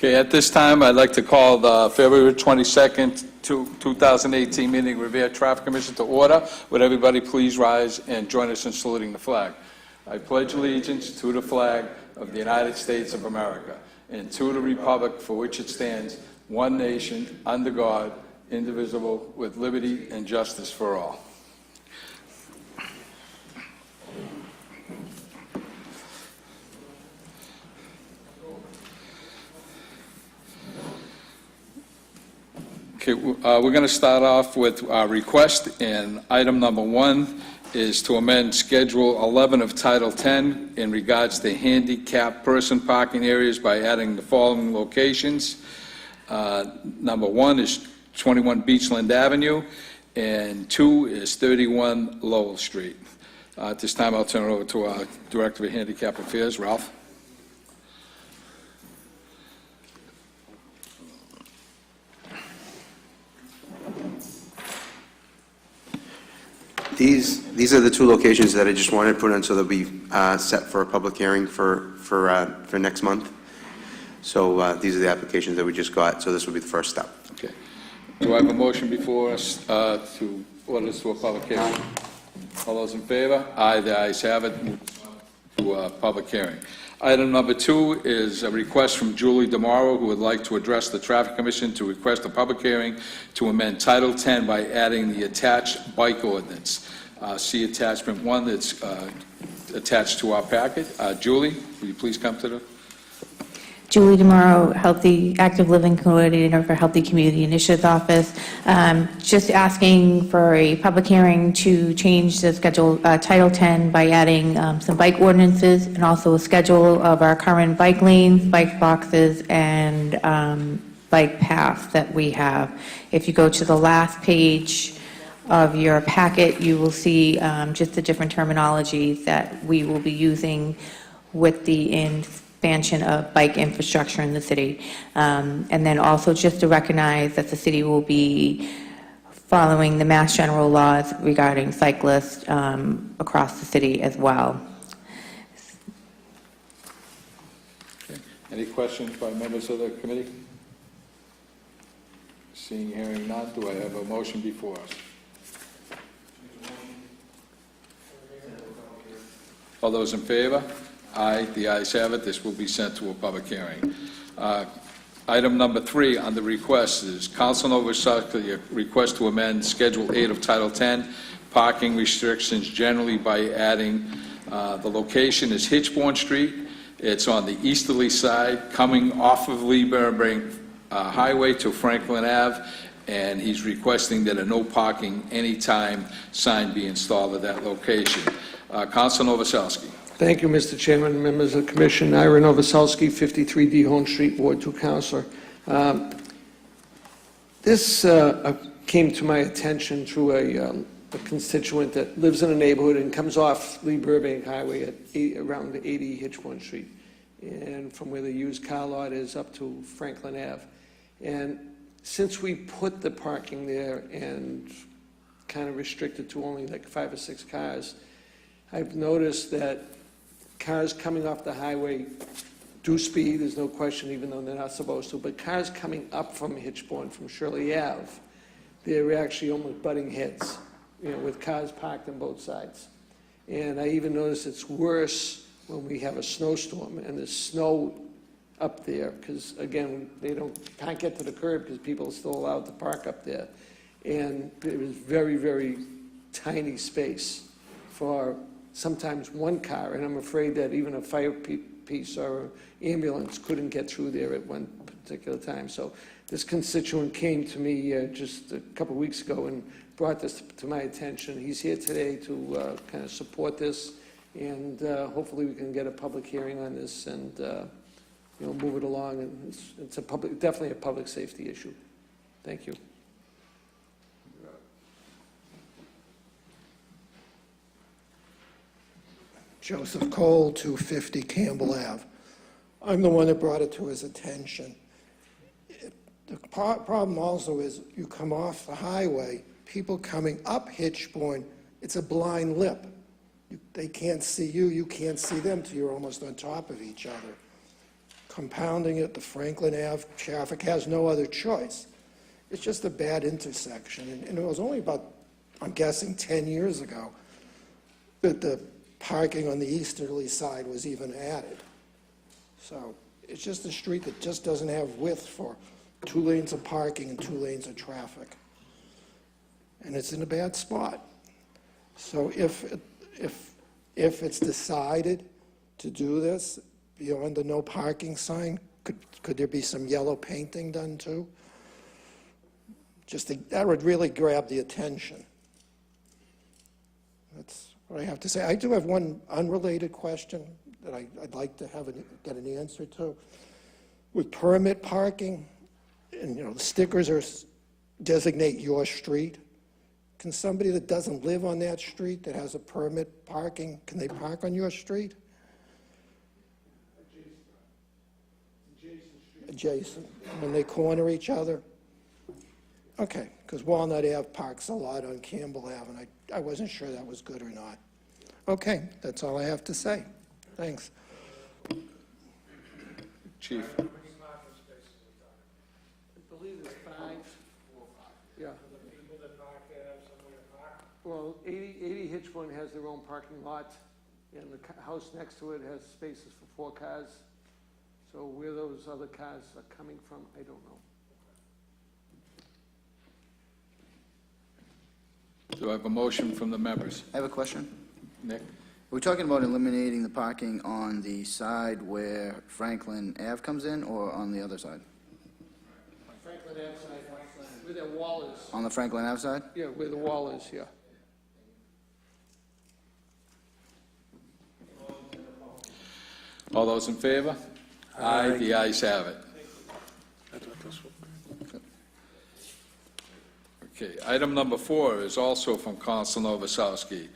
Okay, at this time, I'd like to call the February 22nd, 2018 meeting of Revere Traffic Commission to order. Would everybody please rise and join us in saluting the flag? I pledge allegiance to the flag of the United States of America and to the republic for which it stands, one nation, under God, indivisible, with liberty and justice for all. Okay, we're going to start off with our request, and item number 1 is to amend Schedule 11 of Title 10 in regards to handicapped person parking areas by adding the following locations. Number 1 is 21 Beachland Avenue, and 2 is 31 Lowell Street. At this time, I'll turn it over to our Director of Handicap Affairs, Ralph. These are the 2 locations that I just wanted to put on, so they'll be set for a public hearing for next month. So these are the applications that we just got, so this will be the first step. Okay. Do I have a motion before us to order this to a public hearing? All those in favor? Aye, the ayes have it. Move to a public hearing. Item number 2 is a request from Julie DeMauro, who would like to address the Traffic Commission to request a public hearing to amend Title 10 by adding the attached bike ordinance. See attachment 1 that's attached to our packet. Julie, will you please come to the... Julie DeMauro, Healthy Active Living Coordinator for Healthy Community Initiatives Office. Just asking for a public hearing to change the schedule, Title 10, by adding some bike ordinances and also a schedule of our current bike lanes, bike boxes, and bike paths that we have. If you go to the last page of your packet, you will see just the different terminologies that we will be using with the expansion of bike infrastructure in the city. And then also just to recognize that the city will be following the Mass General laws regarding cyclists across the city as well. Okay. Any questions by members of the committee? Seeing, hearing none, do I have a motion before us? All those in favor? Aye, the ayes have it. This will be sent to a public hearing. Item number 3 on the request is Council Novoselsky request to amend Schedule 8 of Title 10, parking restrictions generally by adding the location is Hitchborn Street. It's on the easterly side, coming off of Lee Burbank Highway to Franklin Ave, and he's requesting that a no parking anytime sign be installed at that location. Council Novoselsky. Thank you, Mr. Chairman, members of the Commission. Ira Novoselsky, 53 D. Hone Street, Ward 2 Councilor. This came to my attention through a constituent that lives in a neighborhood and comes off Lee Burbank Highway at around 80 Hitchborn Street, and from where the used car lot is up to Franklin Ave. And since we put the parking there and kind of restricted to only like 5 or 6 cars, I've noticed that cars coming off the highway do speed, there's no question, even though they're not supposed to, but cars coming up from Hitchborn, from Shirley Ave, they're actually almost butting heads, with cars parked on both sides. And I even noticed it's worse when we have a snowstorm and there's snow up there, because again, they can't get to the curb because people are still allowed to park up there. And there is very, very tiny space for sometimes one car, and I'm afraid that even a fire piece or an ambulance couldn't get through there at one particular time. So this constituent came to me just a couple of weeks ago and brought this to my attention. He's here today to kind of support this, and hopefully we can get a public hearing on this and move it along. And it's definitely a public safety issue. Thank you. Joseph Cole, 250 Campbell Ave. I'm the one that brought it to his attention. The problem also is you come off the highway, people coming up Hitchborn, it's a blind lip. They can't see you, you can't see them till you're almost on top of each other. Compounding it, the Franklin Ave traffic has no other choice. It's just a bad intersection, and it was only about, I'm guessing, 10 years ago that the parking on the easterly side was even added. So it's just a street that just doesn't have width for 2 lanes of parking and 2 lanes of traffic. And it's in a bad spot. So if it's decided to do this beyond the no parking sign, could there be some yellow painting done too? That would really grab the attention. That's what I have to say. I do have one unrelated question that I'd like to get an answer to. With permit parking, and the stickers designate your street, can somebody that doesn't live on that street that has a permit parking, can they park on your street? Adjacent, when they corner each other? Okay, because Walnut Ave parks a lot on Campbell Ave, and I wasn't sure that was good or not. Okay, that's all I have to say. Thanks. Chief? I believe it's 5. Yeah. Well, 80 Hitchborn has their own parking lot, and the house next to it has spaces for 4 cars. So where those other cars are coming from, I don't know. Do I have a motion from the members? I have a question. Nick? We're talking about eliminating the parking on the side where Franklin Ave comes in, or on the other side? Franklin Ave side, where that wall is. On the Franklin Ave side? Yeah, where the wall is, yeah. All those in favor? Aye. The ayes have it. Okay, item number 4 is also from Council Novoselsky,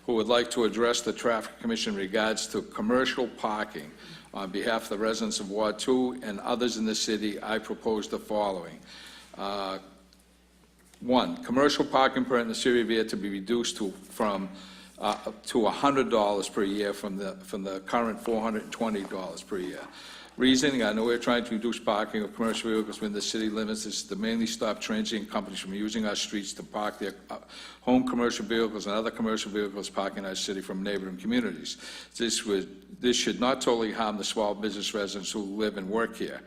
who would like to address the Traffic Commission in regards to commercial parking. On behalf of the residents of Ward 2 and others in the city, I propose the following. 1, commercial parking permit in the city of Revere to be reduced to $100 per year from the current $420 per year. Reasoning, I know we're trying to reduce parking of commercial vehicles within the city limits. This is to mainly stop transient companies from using our streets to park their home commercial vehicles and other commercial vehicles parking in our city from neighboring communities. This should not totally harm the small business residents who live and work here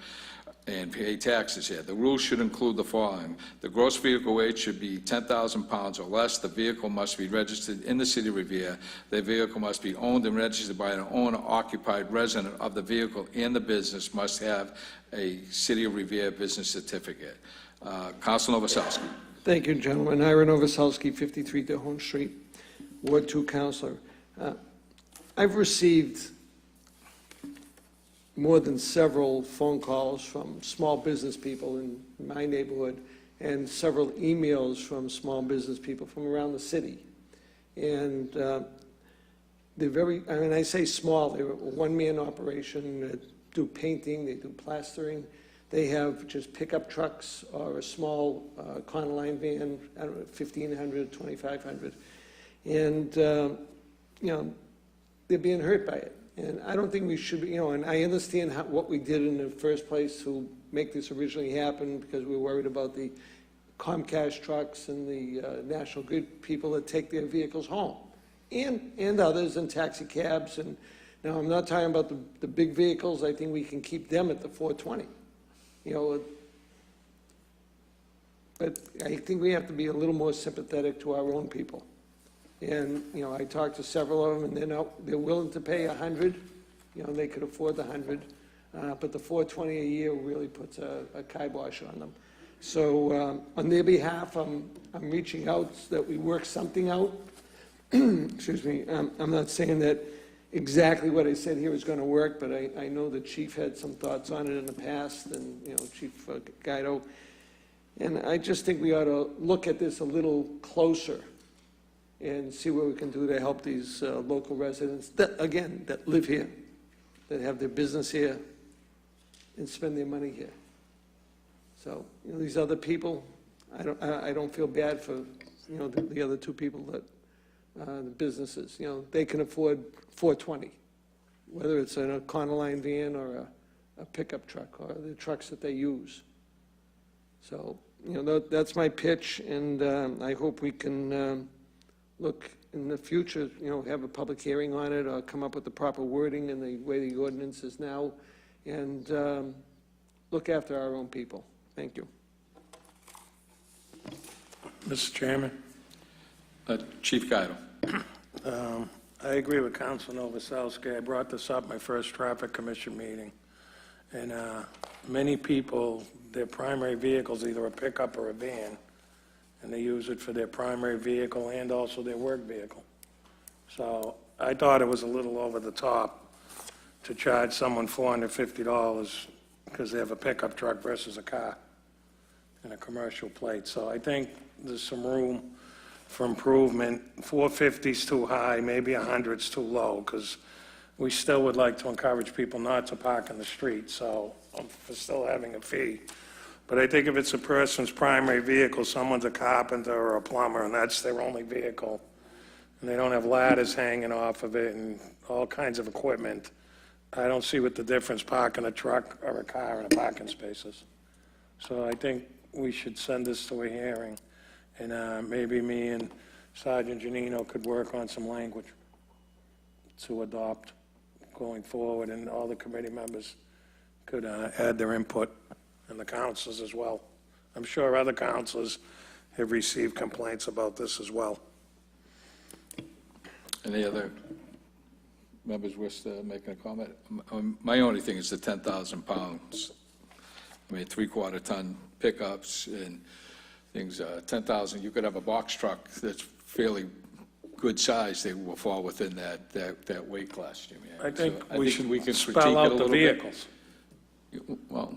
and pay taxes here. The rules should include the following. The gross vehicle weight should be 10,000 pounds or less. The vehicle must be registered in the city of Revere. The vehicle must be owned and registered by an owner-occupied resident of the vehicle, and the business must have a City of Revere business certificate. Council Novoselsky. Thank you, gentlemen. Ira Novoselsky, 53 Dehone Street, Ward 2 Councilor. I've received more than several phone calls from small business people in my neighborhood and several emails from small business people from around the city. And they're very, I mean, I say small, they're a one-man operation, they do painting, they do plastering. They have just pickup trucks or a small Econoline van, I don't know, 1,500, 2,500. And, they're being hurt by it. And I don't think we should be, and I understand what we did in the first place to make this originally happen, because we were worried about the Comcast trucks and the National Grid people that take their vehicles home, and others, and taxi cabs. And now, I'm not talking about the big vehicles. I think we can keep them at the 420. But I think we have to be a little more sympathetic to our own people. And, I talked to several of them, and they're willing to pay $100. They could afford the $100. But the $420 a year really puts a kibosh on them. So on their behalf, I'm reaching out so that we work something out. Excuse me. I'm not saying that exactly what I said here is going to work, but I know the chief had some thoughts on it in the past, and, Chief Guido. And I just think we ought to look at this a little closer and see what we can do to help these local residents that live here, that have their business here, and spend their money here. So, these other people, I don't feel bad for the other two people that, the businesses, they can afford $420, whether it's in a Econoline van or a pickup truck, or the trucks that they use. So, that's my pitch, and I hope we can look in the future, have a public hearing on it, or come up with the proper wording in the way the ordinance is now, and look after our own people. Thank you. Mr. Chairman, Chief Guido. I agree with Councilor Novoselsky. I brought this up my first Traffic Commission meeting, and many people, their primary vehicle's either a pickup or a van, and they use it for their primary vehicle and also their work vehicle. So I thought it was a little over the top to charge someone $450 because they have a pickup truck versus a car and a commercial plate. So I think there's some room for improvement. 450 is too high, maybe 100 is too low, because we still would like to encourage people not to park in the street, so I'm for still having a fee. But I think if it's a person's primary vehicle, someone's a carpenter or a plumber, and that's their only vehicle, and they don't have ladders hanging off of it and all kinds of equipment, I don't see what the difference parking a truck or a car in a parking spaces. So I think we should send this to a hearing, and maybe me and Sergeant Janino could work on some language to adopt going forward, and all the committee members could add their input, and the councilors as well. I'm sure other councilors have received complaints about this as well. Any other members wish to make a comment? My only thing is the 10,000 pounds. I mean, three-quarter ton pickups and things, 10,000, you could have a box truck that's fairly good size, they will fall within that weight class, Jimmy. I think So we should can critique spell it a out the little bit. vehicles. Well,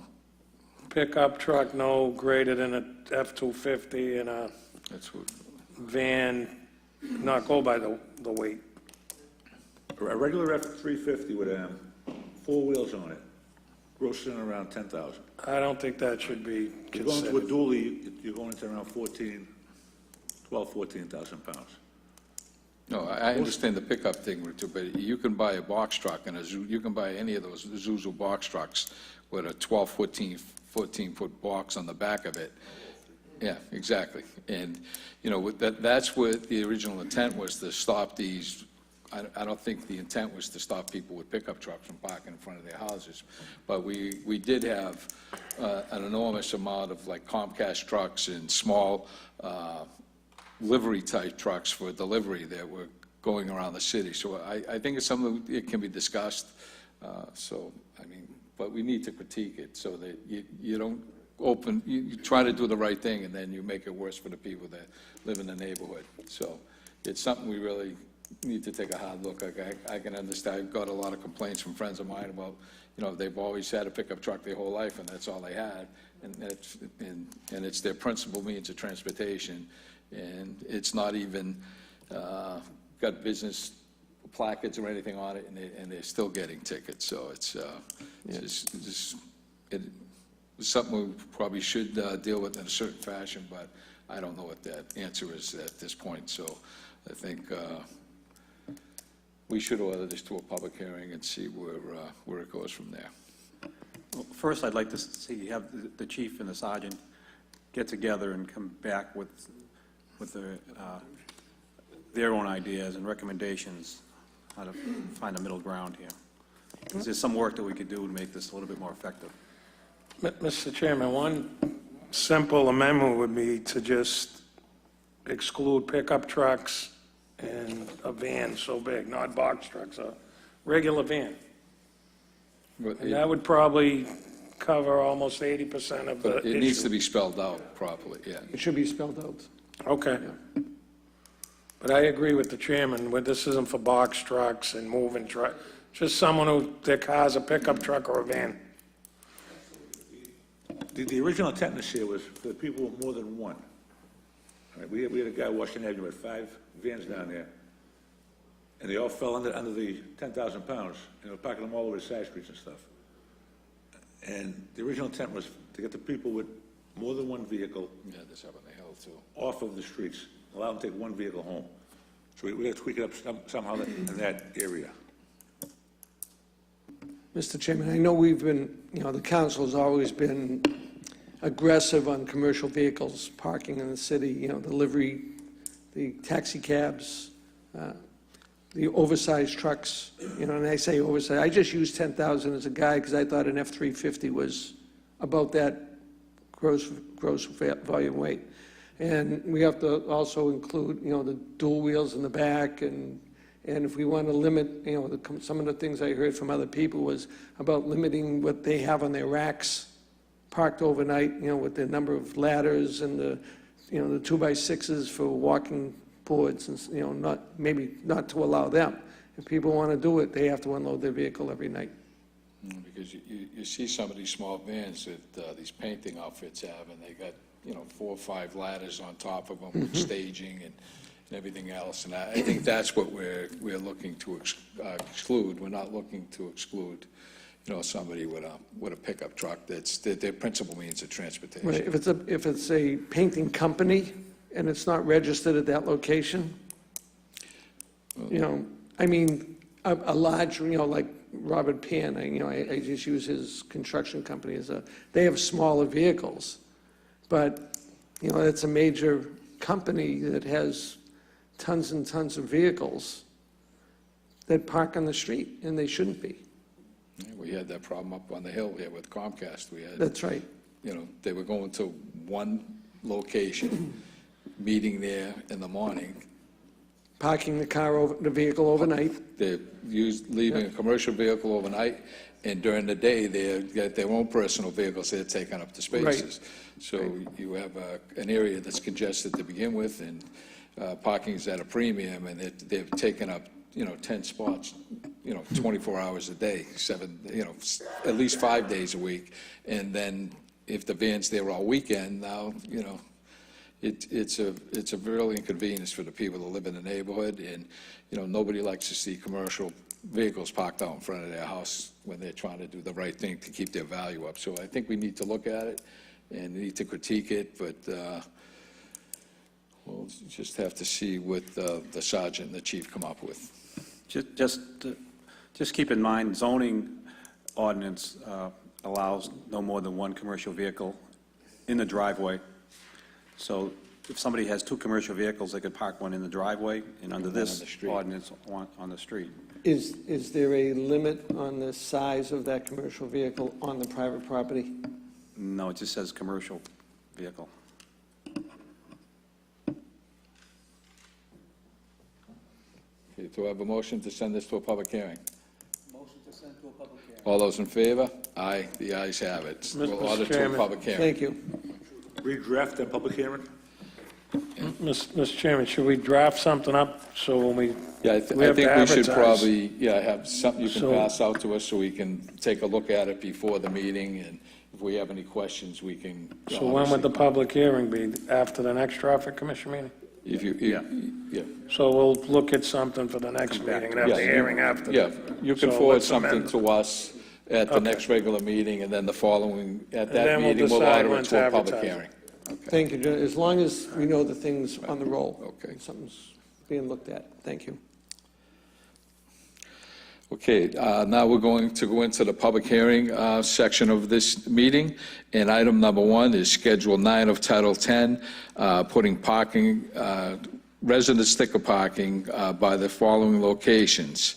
Pickup truck no greater than a F-250, and a that's what, van not go by the weight. A regular F-350 with four wheels on it, grossing around 10,000. I don't think that should be You're going to a considered. dually, you're going into around 14,000 pounds. no, I understand the pickup thing, Richard, but you can buy a box truck, and you can buy any of those Isuzu box trucks with a 12, 14-foot box on the back of it. Yeah, exactly. And, that's what the original intent was, to stop these. I don't think the intent was to stop people with pickup trucks from parking in front of their houses. But we did have an enormous amount of like Comcast trucks and small livery-type trucks for delivery that were going around the city. So I think it's something that can be discussed. But we need to critique it so that you don't you try to do the right thing, and then you make it worse for the people that live in the neighborhood. So it's something we really need to take a hard look. I can understand, I've got a lot of complaints from friends of mine about, they've always had a pickup truck their whole life, and that's all they had, and it's their principal means of transportation, and it's not even got business placards or anything on it, and they're still getting tickets, so it's something we probably should deal with in a certain fashion, but I don't know what that answer is at this point, so I think we should order this to a public hearing and see where it goes from there. Well, first, I'd like to see, have the chief and the sergeant get together and come back with their own ideas and recommendations, how to find a middle ground here. Because there's some work that we could do to make this a little bit more effective. Mr. Chairman, one simple amendment would be to just exclude pickup trucks and a van so big, not box trucks, a regular van. But And that would probably cover almost 80% of the it needs to issue. be spelled out properly, yeah. It should be spelled out. Okay. But I agree with the chairman, where this isn't for box trucks and moving truck, just someone who, their car's a pickup truck or a van. The original intent in this here was for the people with more than one. All right, we had a guy Washington Avenue with 5 vans down there, and they all fell under the 10,000 pounds, and they were parking them all over the side streets and stuff. And the original intent was to get the people with more than one vehicle Yeah, this up on the hill, too. off of the streets. Allow them to take one vehicle home. So we gotta tweak it up somehow in that area. Mr. Chairman, I know we've been, the council's always been aggressive on commercial vehicles parking in the city, the livery, the taxi cabs, the oversized trucks, and I say oversized, I just used 10,000 as a guide because I thought an F-350 was about that gross volume weight. And we have to also include, the dual wheels in the back, and if we want to limit, some of the things I heard from other people was about limiting what they have on their racks parked overnight, with the number of ladders and the 2x6s for walking boards, and, not to allow them. If people want to do it, they have to unload their vehicle every night. Because you see some of these small vans that these painting outfits have, and they got, 4 or 5 ladders on top of them, with staging and everything else. And I think that's what we're looking to exclude. We're not looking to exclude, somebody with a pickup truck. That's their principal means of transportation. Right, if it's a painting company and it's not registered at that location, a large, like Robert Pan, I just use his construction company they have smaller vehicles, but, it's a major company that has tons and tons of vehicles that park on the street, and they shouldn't be. Yeah, we had that problem up on the hill here with Comcast. We had, That's right. they were going to one location, meeting there in the morning. Parking the vehicle overnight. They're leaving a commercial vehicle overnight, and during the day, they've got their own personal vehicles they're taking up the spaces. So you have an area that's congested to begin with, and parking's at a premium, and they've taken up, 10 spots, 24 hours a day, at least 5 days a week. And then if the van's there all weekend, now, it's a real inconvenience for the people that live in the neighborhood, and, nobody likes to see commercial vehicles parked out in front of their house when they're trying to do the right thing to keep their value up. So I think we need to look at it and need to critique it, but we'll just have to see what the sergeant and the chief come up with. Just keep in mind, zoning ordinance allows no more than one commercial vehicle in the driveway. So if somebody has 2 commercial vehicles, they could park one in the driveway, and under One on this the street. ordinance, one on the street. Is there a limit on the size of that commercial vehicle on the private property? No, it just says commercial vehicle. Okay, do I have a motion to send this to a public hearing? Motion to send to a public hearing. All those in favor? Aye, the ayes have it. Mr. We'll order to a Chairman. public hearing. Thank you. Redraft that public hearing? Mr. Chairman, should we draft something up so when we, Yeah, I We think have to we should advertise. probably, have something you can So- pass out to us so we can take a look at it before the meeting, and if we have any questions, we can. so when would the public hearing be? After the next traffic commission meeting? If you, Yeah. yeah. So we'll look at something for the next Come back meeting to and have the Yeah. hearing after. Yeah, you can So forward let's something amend- to us at the Okay. next regular meeting, and then the following, at And that then we'll meeting, we'll decide order when it to to a public advertise. hearing. Okay. Thank you, Jen. As long as we know the thing's on the roll. Okay. Something's being looked at. Thank you. Okay, now we're going to go into the public hearing section of this meeting, and item number 1 is Schedule 9 of Title 10, putting parking, resident sticker parking by the following locations.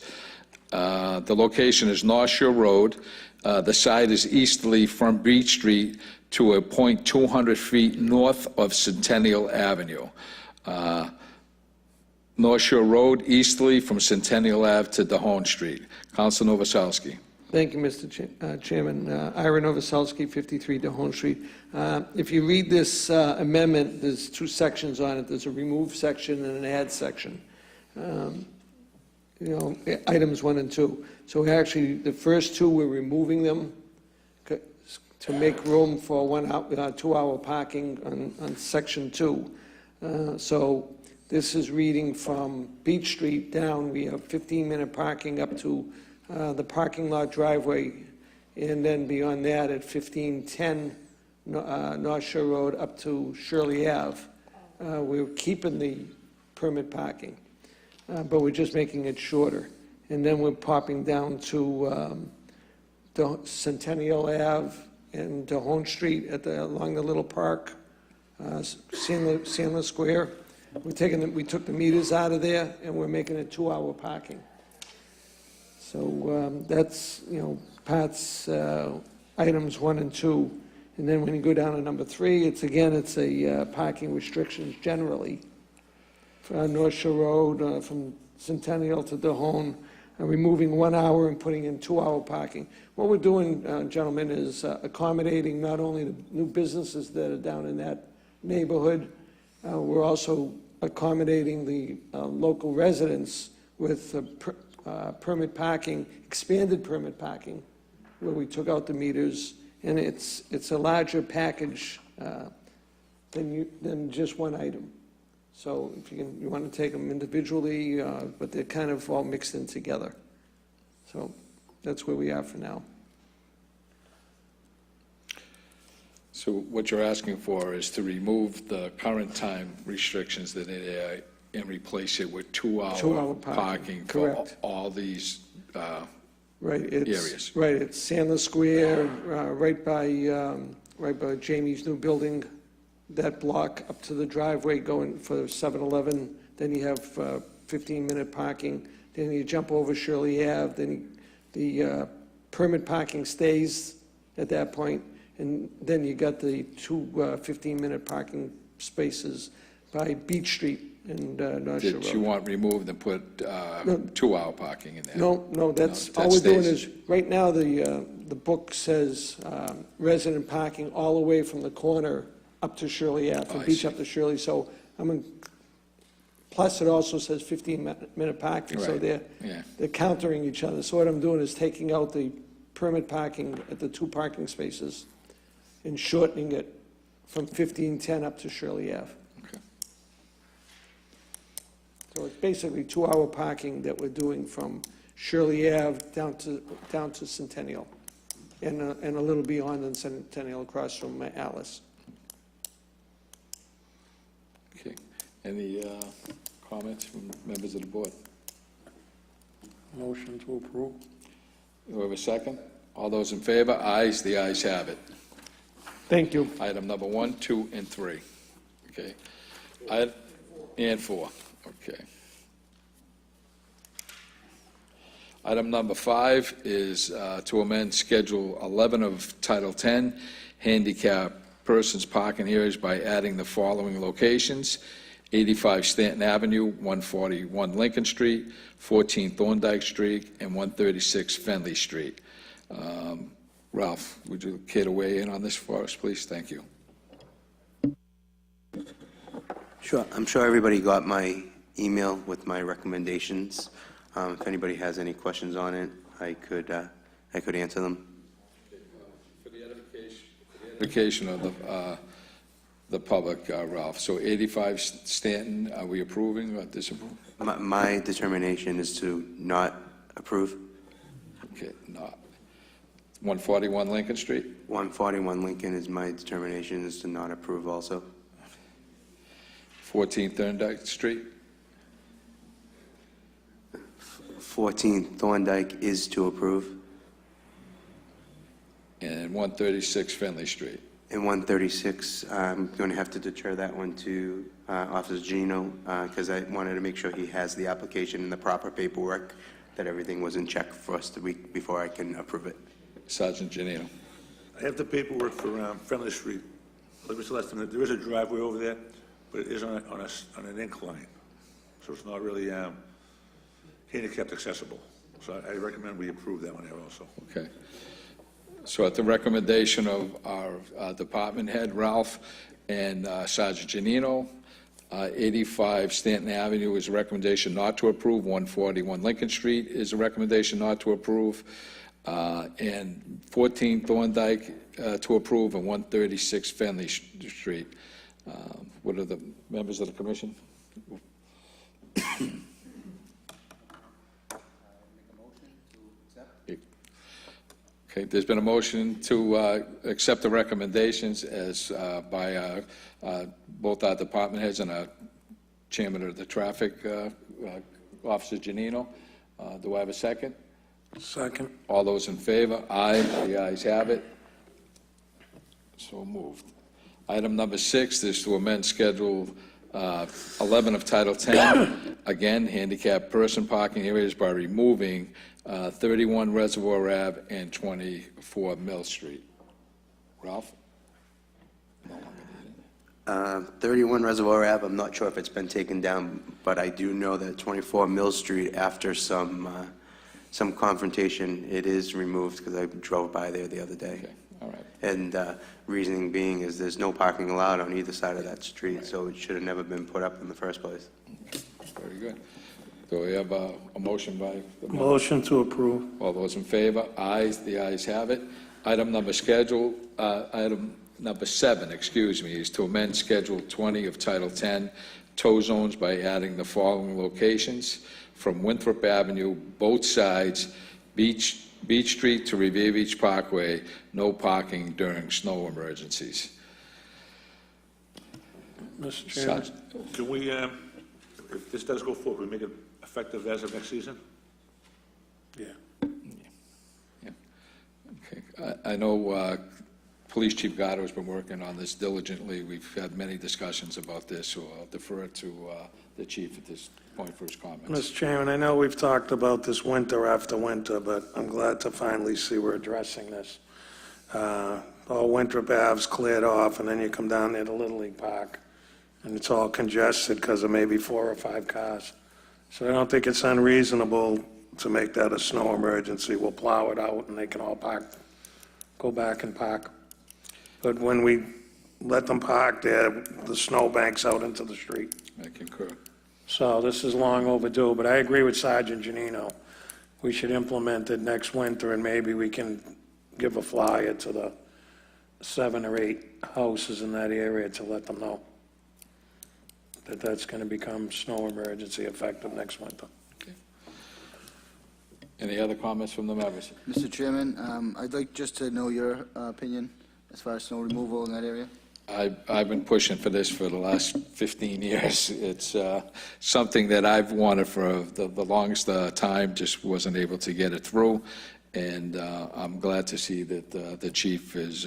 The location is North Shore Road. The site is easterly from Beach Street to a point 200 feet north of Centennial Avenue. North Shore Road, easterly from Centennial Ave to Dahone Street. Counsel Novoselsky. Thank you, Mr. Chairman. Ira Novoselsky, 53 Dahone Street. If you read this amendment, there's 2 sections on it. There's a remove section and an add section. Items 1 and 2. So actually, the first 2, we're removing them to make room for 2-hour parking on section 2. So this is reading from Beach Street down. We have 15-minute parking up to the parking lot driveway, and then beyond that, at 1510 North Shore Road up to Shirley Ave. We're keeping the permit parking, but we're just making it shorter. And then we're popping down to the Centennial Ave and Dahone Street along the little park, Sandler Square. We took the meters out of there, and we're making it 2-hour parking. So that's, parts, items 1 and 2. And then when you go down to number 3, it's a parking restrictions generally. For North Shore Road, from Centennial to Dahone, removing 1 hour and putting in 2-hour parking. What we're doing, gentlemen, is accommodating not only the new businesses that are down in that neighborhood, we're also accommodating the local residents with permit parking, expanded permit parking, where we took out the meters, and it's a larger package than just one item. So if you want to take them individually, but they're kind of all mixed in together. So that's where we are for now. So what you're asking for is to remove the current time restrictions that it are and replace it with 2-hour 2-hour parking, parking for correct. all these Right, areas. Right, it's Sandler Square, right by Jamie's new building, that block up to the driveway going for 7-Eleven. Then you have 15-minute parking. Then you jump over Shirley Ave. Then the permit parking stays at that point. And then you got the 2 15-minute parking spaces by Beach Street and North Shore Road. That you want removed and put 2-hour parking in there. No, that's, No, all that we're doing stays. is, right now, the book says resident parking all the way from the corner up to Shirley Ave, Oh, from I Beach see. up to Shirley, so plus it also says 15-minute parking, so Right, yeah. they're countering each other. So what I'm doing is taking out the permit parking at the 2 parking spaces and shortening it from 1510 up to Shirley Ave. Okay. So it's basically 2-hour parking that we're doing from Shirley Ave down to Centennial, and a little beyond in Centennial across from Alice. Okay. Any comments from members of the board? Motion to approve. Do we have a second? All those in favor? Ayes, the ayes have it. Thank you. Item number 1, 2, and 3. Okay. And 4, okay. Item number 5 is to amend Schedule 11 of Title 10, handicap persons parking areas by adding the following locations: 85 Stanton Avenue, 141 Lincoln Street, 14 Thorndike Street, and 136 Fenley Street. Ralph, would you care to weigh in on this for us, please? Thank you. Sure, I'm sure everybody got my email with my recommendations. If anybody has any questions on it, I could answer them. For the edification of the public, Ralph, so 85 Stanton, are we approving or disapproving? My determination is to not approve. Okay, not. 141 Lincoln Street? 141 Lincoln is my determination is to not approve also. 14 Thorndike Street? 14 Thorndike is to approve. And 136 Fenley Street? And 136, I'm going to have to deter that one to Officer Gino, because I wanted to make sure he has the application and the proper paperwork, that everything was in check for us before I can approve it. Sergeant Janino? I have the paperwork for Friendly Street. Mr. Lester, there is a driveway over there, but it is on an incline, so it's not really handicapped accessible. So I recommend we approve that one there also. Okay. So at the recommendation of our department head, Ralph, and Sergeant Janino, 85 Stanton Avenue is a recommendation not to approve, 141 Lincoln Street is a recommendation not to approve, and 14 Thorndike to approve, and 136 Fenley Street. What are the members of the commission? Okay, there's been a motion to accept the recommendations as by both our department heads and our chairman of the traffic, Officer Janino. Do I have a second? Second. All those in favor? Aye, the ayes have it. So moved. Item number 6 is to amend Schedule 11 of Title 10, again, handicap person parking areas by removing 31 Reservoir Ave and 24 Mill Street. Ralph? 31 Reservoir Ave, I'm not sure if it's been taken down, but I do know that 24 Mill Street, after some confrontation, it is removed, because I drove by there the other day. Okay, all right. And reasoning being is there's no parking allowed on either side of that street, so it should have never been put up in the first place. Very good. Do we have a motion by the member? Motion to approve. All those in favor? Aye, the ayes have it. Item number 7, is to amend Schedule 20 of Title 10, tow zones by adding the following locations: from Winthrop Avenue, both sides, Beach Street to Revere Beach Parkway, no parking during snow emergencies. Mr. Chairman. Can we, if this does go forward, we make it effective as of next season? Yeah. Okay. I know Police Chief Gatto has been working on this diligently. We've had many discussions about this, so I'll defer to the chief at this point for his comments. Mr. Chairman, I know we've talked about this winter after winter, but I'm glad to finally see we're addressing this. All Winthrop Ave's cleared off, and then you come down there to Little League Park, and it's all congested because of maybe 4 or 5 cars. So I don't think it's unreasonable to make that a snow emergency. We'll plow it out, and they can all park, go back and park. But when we let them park there, the snow banks out into the street. I concur. So this is long overdue, but I agree with Sergeant Janino. We should implement it next winter, and maybe we can give a flyer to the 7 or 8 houses in that area to let them know that that's going to become snow emergency effective next winter. Any other comments from the members? Mr. Chairman, I'd like just to know your opinion as far as snow removal in that area. I've been pushing for this for the last 15 years. It's something that I've wanted for the longest time, just wasn't able to get it through, and I'm glad to see that the chief is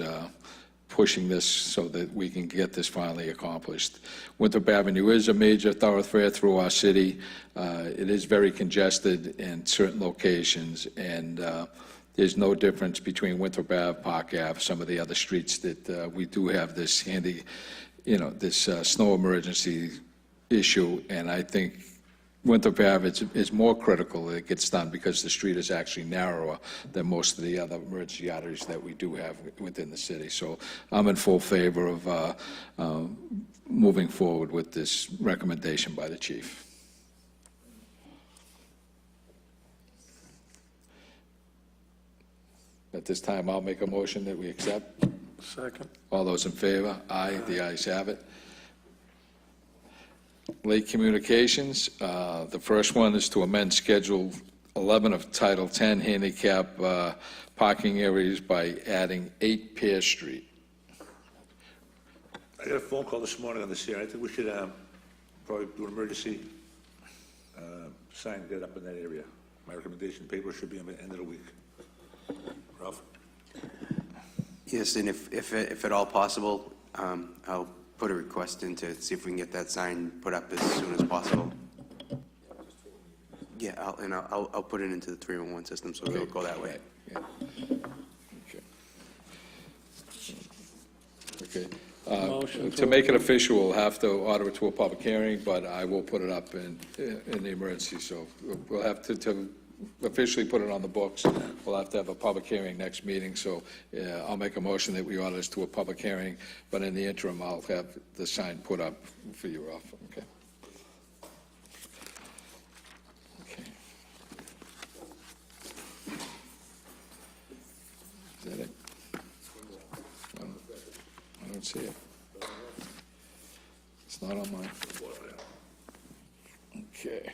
pushing this so that we can get this finally accomplished. Winthrop Avenue is a major thoroughfare through our city. It is very congested in certain locations, and there's no difference between Winthrop Ave, Park Ave, some of the other streets that we do have this this snow emergency issue, and I think Winthrop Ave is more critical that it gets done because the street is actually narrower than most of the other emergency arteries that we do have within the city. So I'm in full favor of moving forward with this recommendation by the chief. At this time, I'll make a motion that we accept. Second. All those in favor? Aye, the ayes have it. Lake Communications, the first one is to amend Schedule 11 of Title 10 handicap parking areas by adding 8 Pear Street. I got a phone call this morning on this here. I think we should probably do an emergency sign, get it up in that area. My recommendation, paper should be on the end of the week. Ralph? Yes, and if at all possible, I'll put a request in to see if we can get that sign put up as soon as possible. Yeah, I'll put it into the 311 system, so it'll go that way. Yeah. Okay. Motion To make it official, we'll have to order it to a public hearing, but I will put it up in the emergency, so we'll have to officially put it on the books. We'll have to have a public hearing next meeting, so I'll make a motion that we order this to a public hearing, but in the interim, I'll have the sign put up for you, Ralph, okay? Okay. Is that it? I don't see it. It's not on mine. Okay.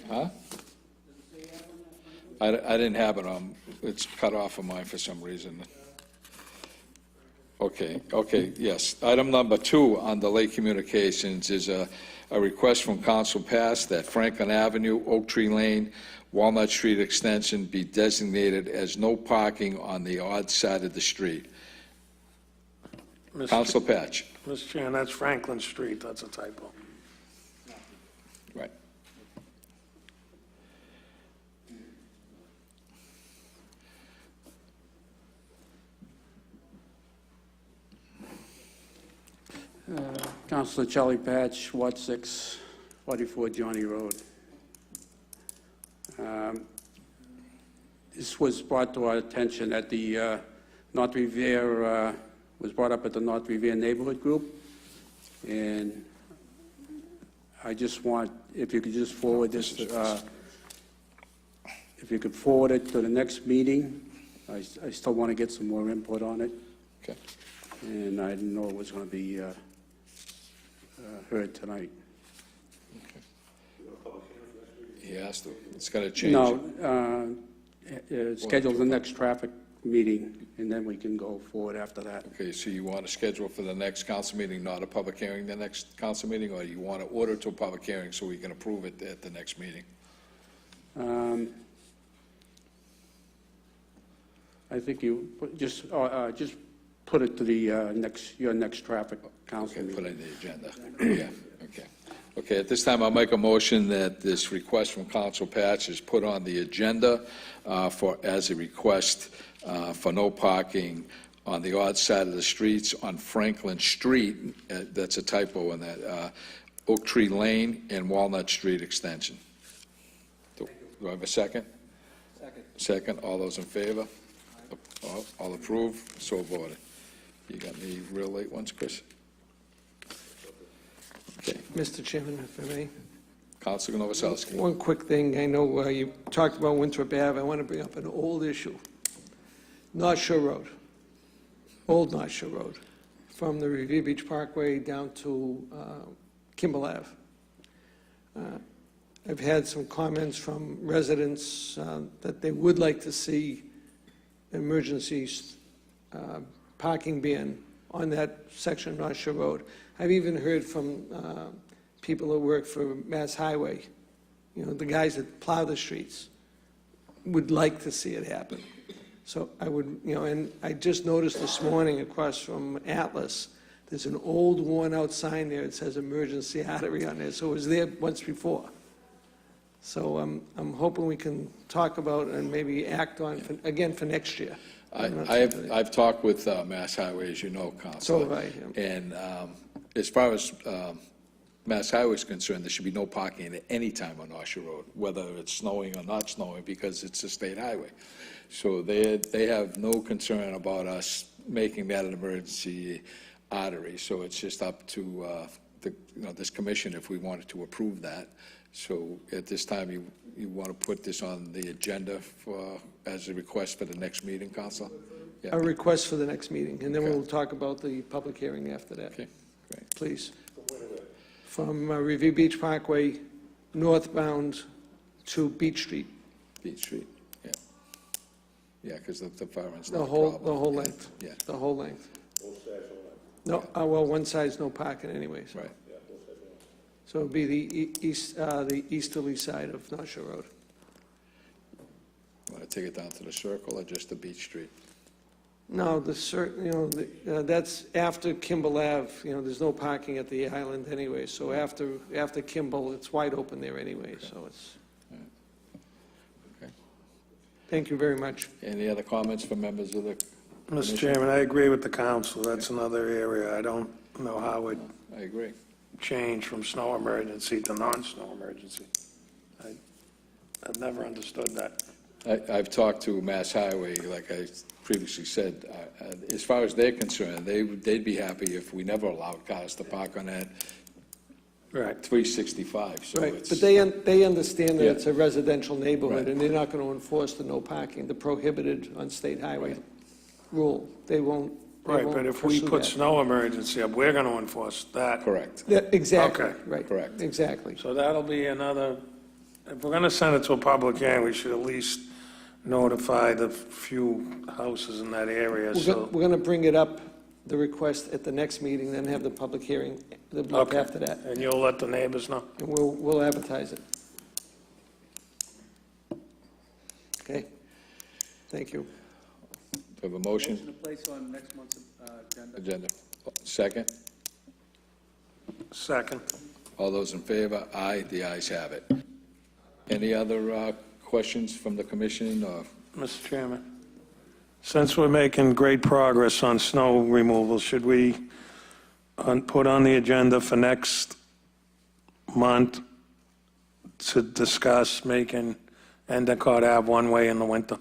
Huh? I didn't have it on, it's cut off of mine for some reason. Okay, yes. Item number 2 on the late communications is a request from Council Pass that Franklin Avenue, Oak Tree Lane, Walnut Street Extension be designated as no parking on the odd side of the street. Council Patch. Mr. Chairman, that's Franklin Street, that's a typo. Right. Councilor Charlie Patch, Ward 6, 44 Johnny Road. This was brought to our attention at the North Revere, was brought up at the North Revere Neighborhood Group, and I just want, if you could just forward this, if you could forward it to the next meeting. I still want to get some more input on it, Okay. and I didn't know it was going to be heard tonight. He has to. It's got to change. No, schedule the next traffic meeting, and then we can go forward after that. Okay, so you want to schedule for the next council meeting, not a public hearing the next council meeting, or you want to order to a public hearing so we can approve it at the next meeting? I think you just put it to the your next traffic council Okay, put it meeting. in the agenda. Yeah, okay. Okay, at this time, I'll make a motion that this request from Council Patch is put on the agenda as a request for no parking on the odd side of the streets on Franklin Street, that's a typo in that, Oak Tree Lane and Walnut Street Extension. Do I have a second? Second, all those in favor? All approved, so voted. You got any real late ones, Chris? Okay, Mr. Chairman, if I may. Councilor Novoselsky. One quick thing, I know you talked about Winthrop Ave, I want to bring up an old issue. North Shore Road, Old North Shore Road, from the Revere Beach Parkway down to Kimball Ave. I've had some comments from residents that they would like to see emergency parking ban on that section of North Shore Road. I've even heard from people that work for Mass Highway, you know, the guys that plow the streets, would like to see it happen. So I would, you know, and I just noticed this morning across from Atlas, there's an old worn-out sign there that says emergency artery on there, so it was there once before. So I'm hoping we can talk about and maybe act on, again, for next year. I've talked with Mass Highway, as you know, Councilor. So have I, yeah. And as far as Mass Highway is concerned, there should be no parking at any time on North Shore Road, whether it's snowing or not snowing, because it's a state highway. So they have no concern about us making that an emergency artery. So it's just up to this commission if we wanted to approve that. So at this time, you want to put this on the agenda as a request for the next meeting, Council? Yeah. A request for the next meeting, and then we'll talk about the public hearing after that. Okay, great. Please. From Revere Beach Parkway northbound to Beach Street, Beach Street, yeah. Yeah, because the fire end's the not a whole problem. length. Yeah, The whole length. No, well, one side's no parking anyways. right. So it'd be the easterly side of North Shore Road. Want to take it down to the circle or just the Beach Street? No, that's after Kimball Ave, you know, there's no parking at the island anyway, so after Kimball, it's wide open there anyway, so it's. Okay. Thank you very much. Any other comments from members of the Mr. commission? Chairman, I agree with the council. That's another area I don't know how it I agree. change from snow emergency to non-snow emergency. I've never understood that. I've talked to Mass Highway, like I previously said, as far as they're concerned, they'd be happy if we never allowed cars to park on that Right. 365, so Right, it's. but they understand that Yeah. it's a residential neighborhood, Right. and they're not going to enforce the no parking, the prohibited on state highway rule. They won't. Right, but if we pursue put that. snow emergency up, we're going to enforce that. Correct. Yeah, exactly, Okay. right. Correct. Exactly. So that'll be another, if we're going to send it to a public hearing, we should at least notify the few houses in that area, so. We're going to bring it up, the request, at the next meeting, then have the public hearing the month Okay. after that. And you'll let the neighbors know? And we'll advertise it. Okay? Thank you. Do we have a motion? to place on next month's agenda. Agenda. Second? Second. All those in favor? Aye, the ayes have it. Any other questions from the commission, or? Mr. Chairman, since we're making great progress on snow removal, should we put on the agenda for next month to discuss making Endicott Ave one-way in the winter?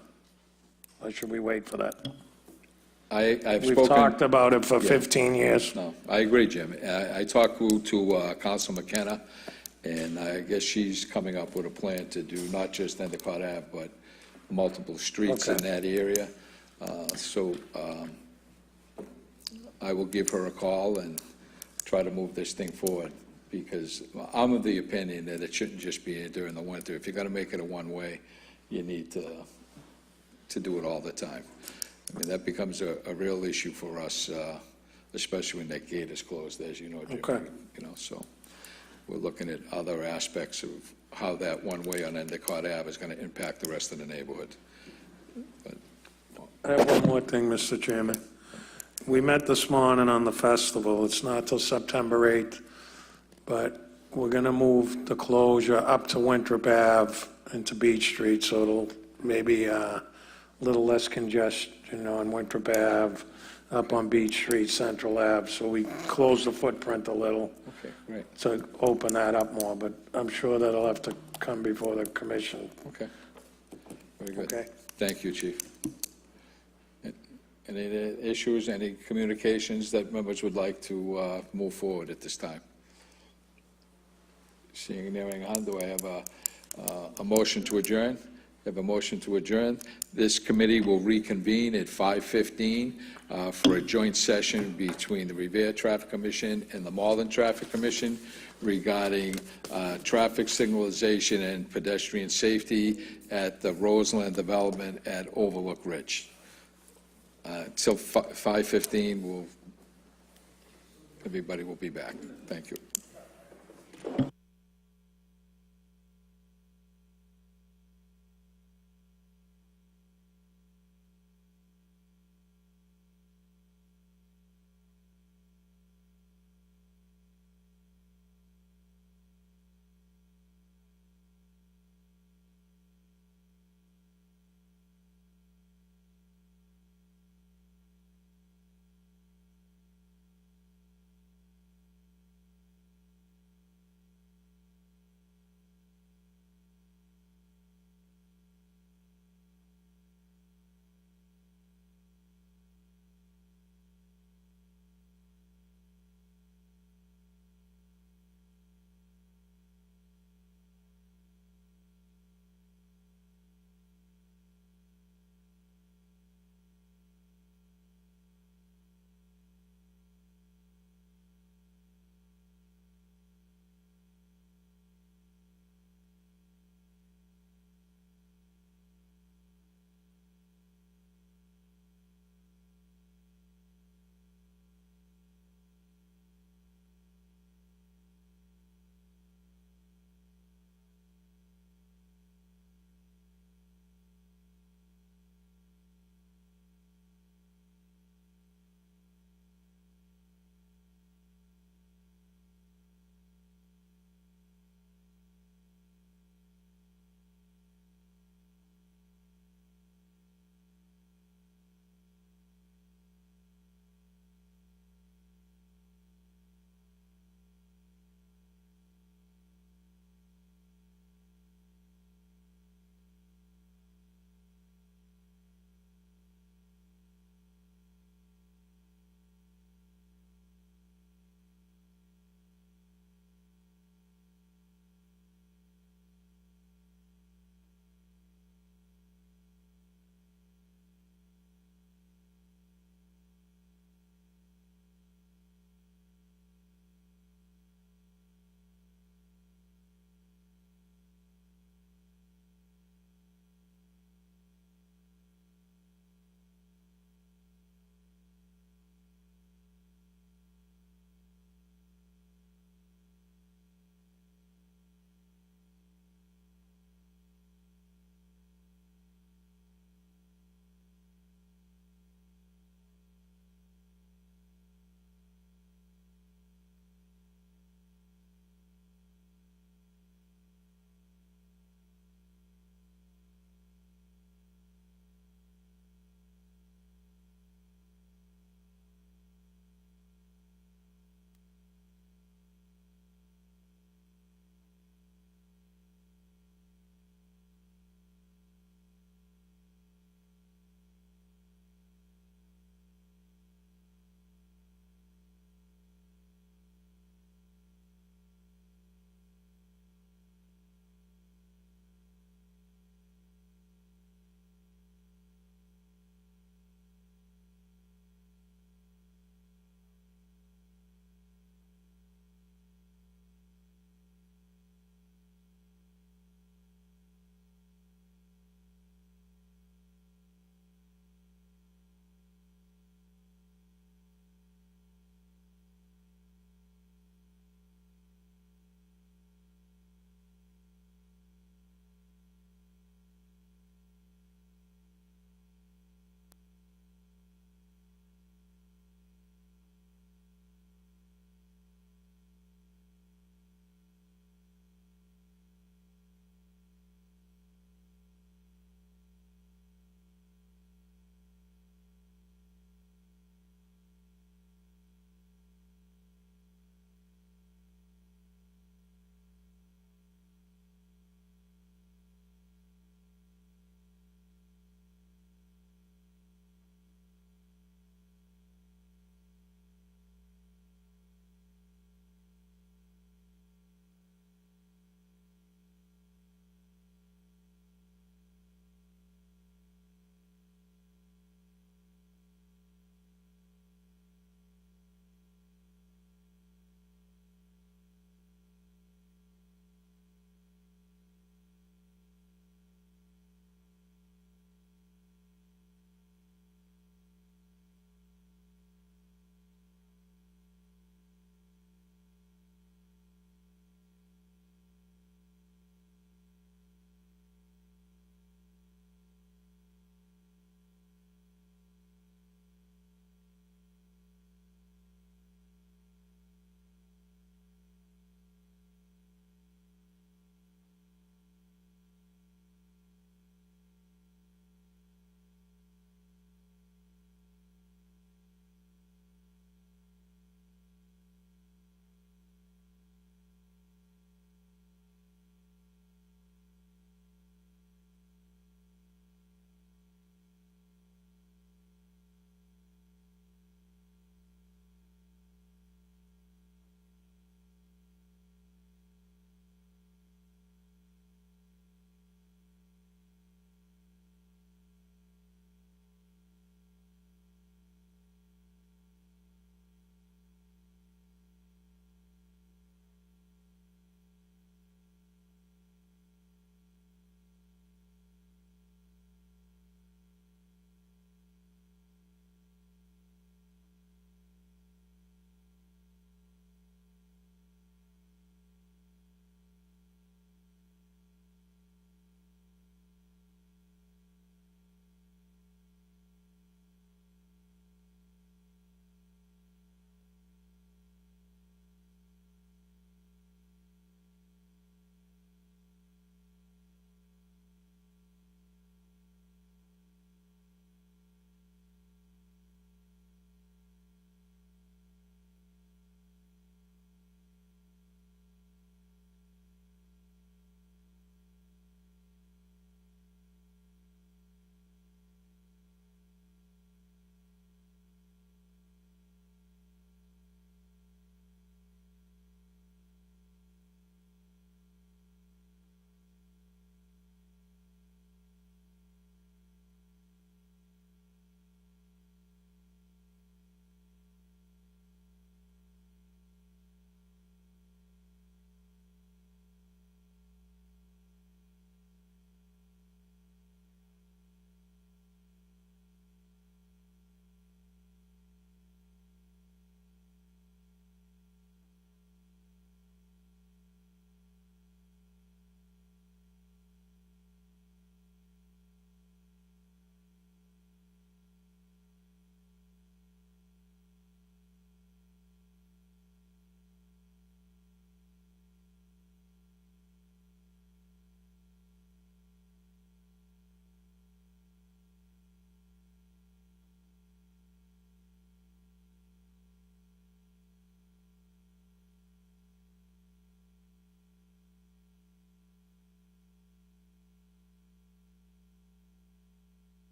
Or should we wait for that? I've We've spoken. talked about it for Yeah. 15 years. No, I agree, Jim. I talked to Council McKenna, and I guess she's coming up with a plan to do not just Endicott Ave, but multiple streets in Okay. that area. So I will give her a call and try to move this thing forward, because I'm of the opinion that it shouldn't just be during the winter. If you're going to make it a one-way, you need to do it all the time. I mean, that becomes a real issue for us, especially when that gate is closed, as you know, Jim. Okay. You know, so we're looking at other aspects of how that one-way on Endicott Ave is going to impact the rest of the neighborhood. But I have one more thing, Mr. Chairman. We met this morning on the festival. It's not till September 8th, but we're going to move the closure up to Winthrop Ave into Beach Street, so it'll maybe a little less congestion on Winthrop Ave, up on Beach Street, Central Ave, so we close the footprint a little Okay, great. to open that up more, but I'm sure that'll have to come before the commission. Okay. Very good. Okay. Thank you, Chief. Any issues, any communications that members would like to move forward at this time? Seeing and hearing none, do I have a motion to adjourn? I have a motion to adjourn. This committee will reconvene at 5:15 for a joint session between the Revere Traffic Commission and the Malden Traffic Commission regarding traffic signalization and pedestrian safety at the Roseland development at Overlook Ridge. Till 5:15, everybody will be back. Thank you.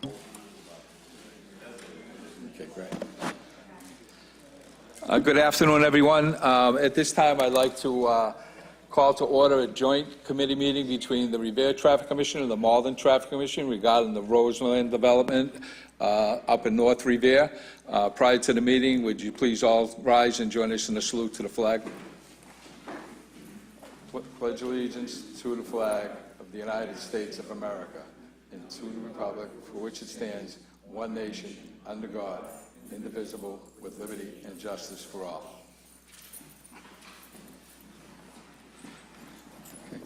Okay, great. Good afternoon, everyone. At this time, I'd like to call to order a joint committee meeting between the Revere Traffic Commission and the Malden Traffic Commission regarding the Roseland development up in North Revere. Prior to the meeting, would you please all rise and join us in the salute to the flag? Pledge allegiance to the flag of the United States of America and to the republic for which it stands, one nation, under God, indivisible, with liberty and justice for all.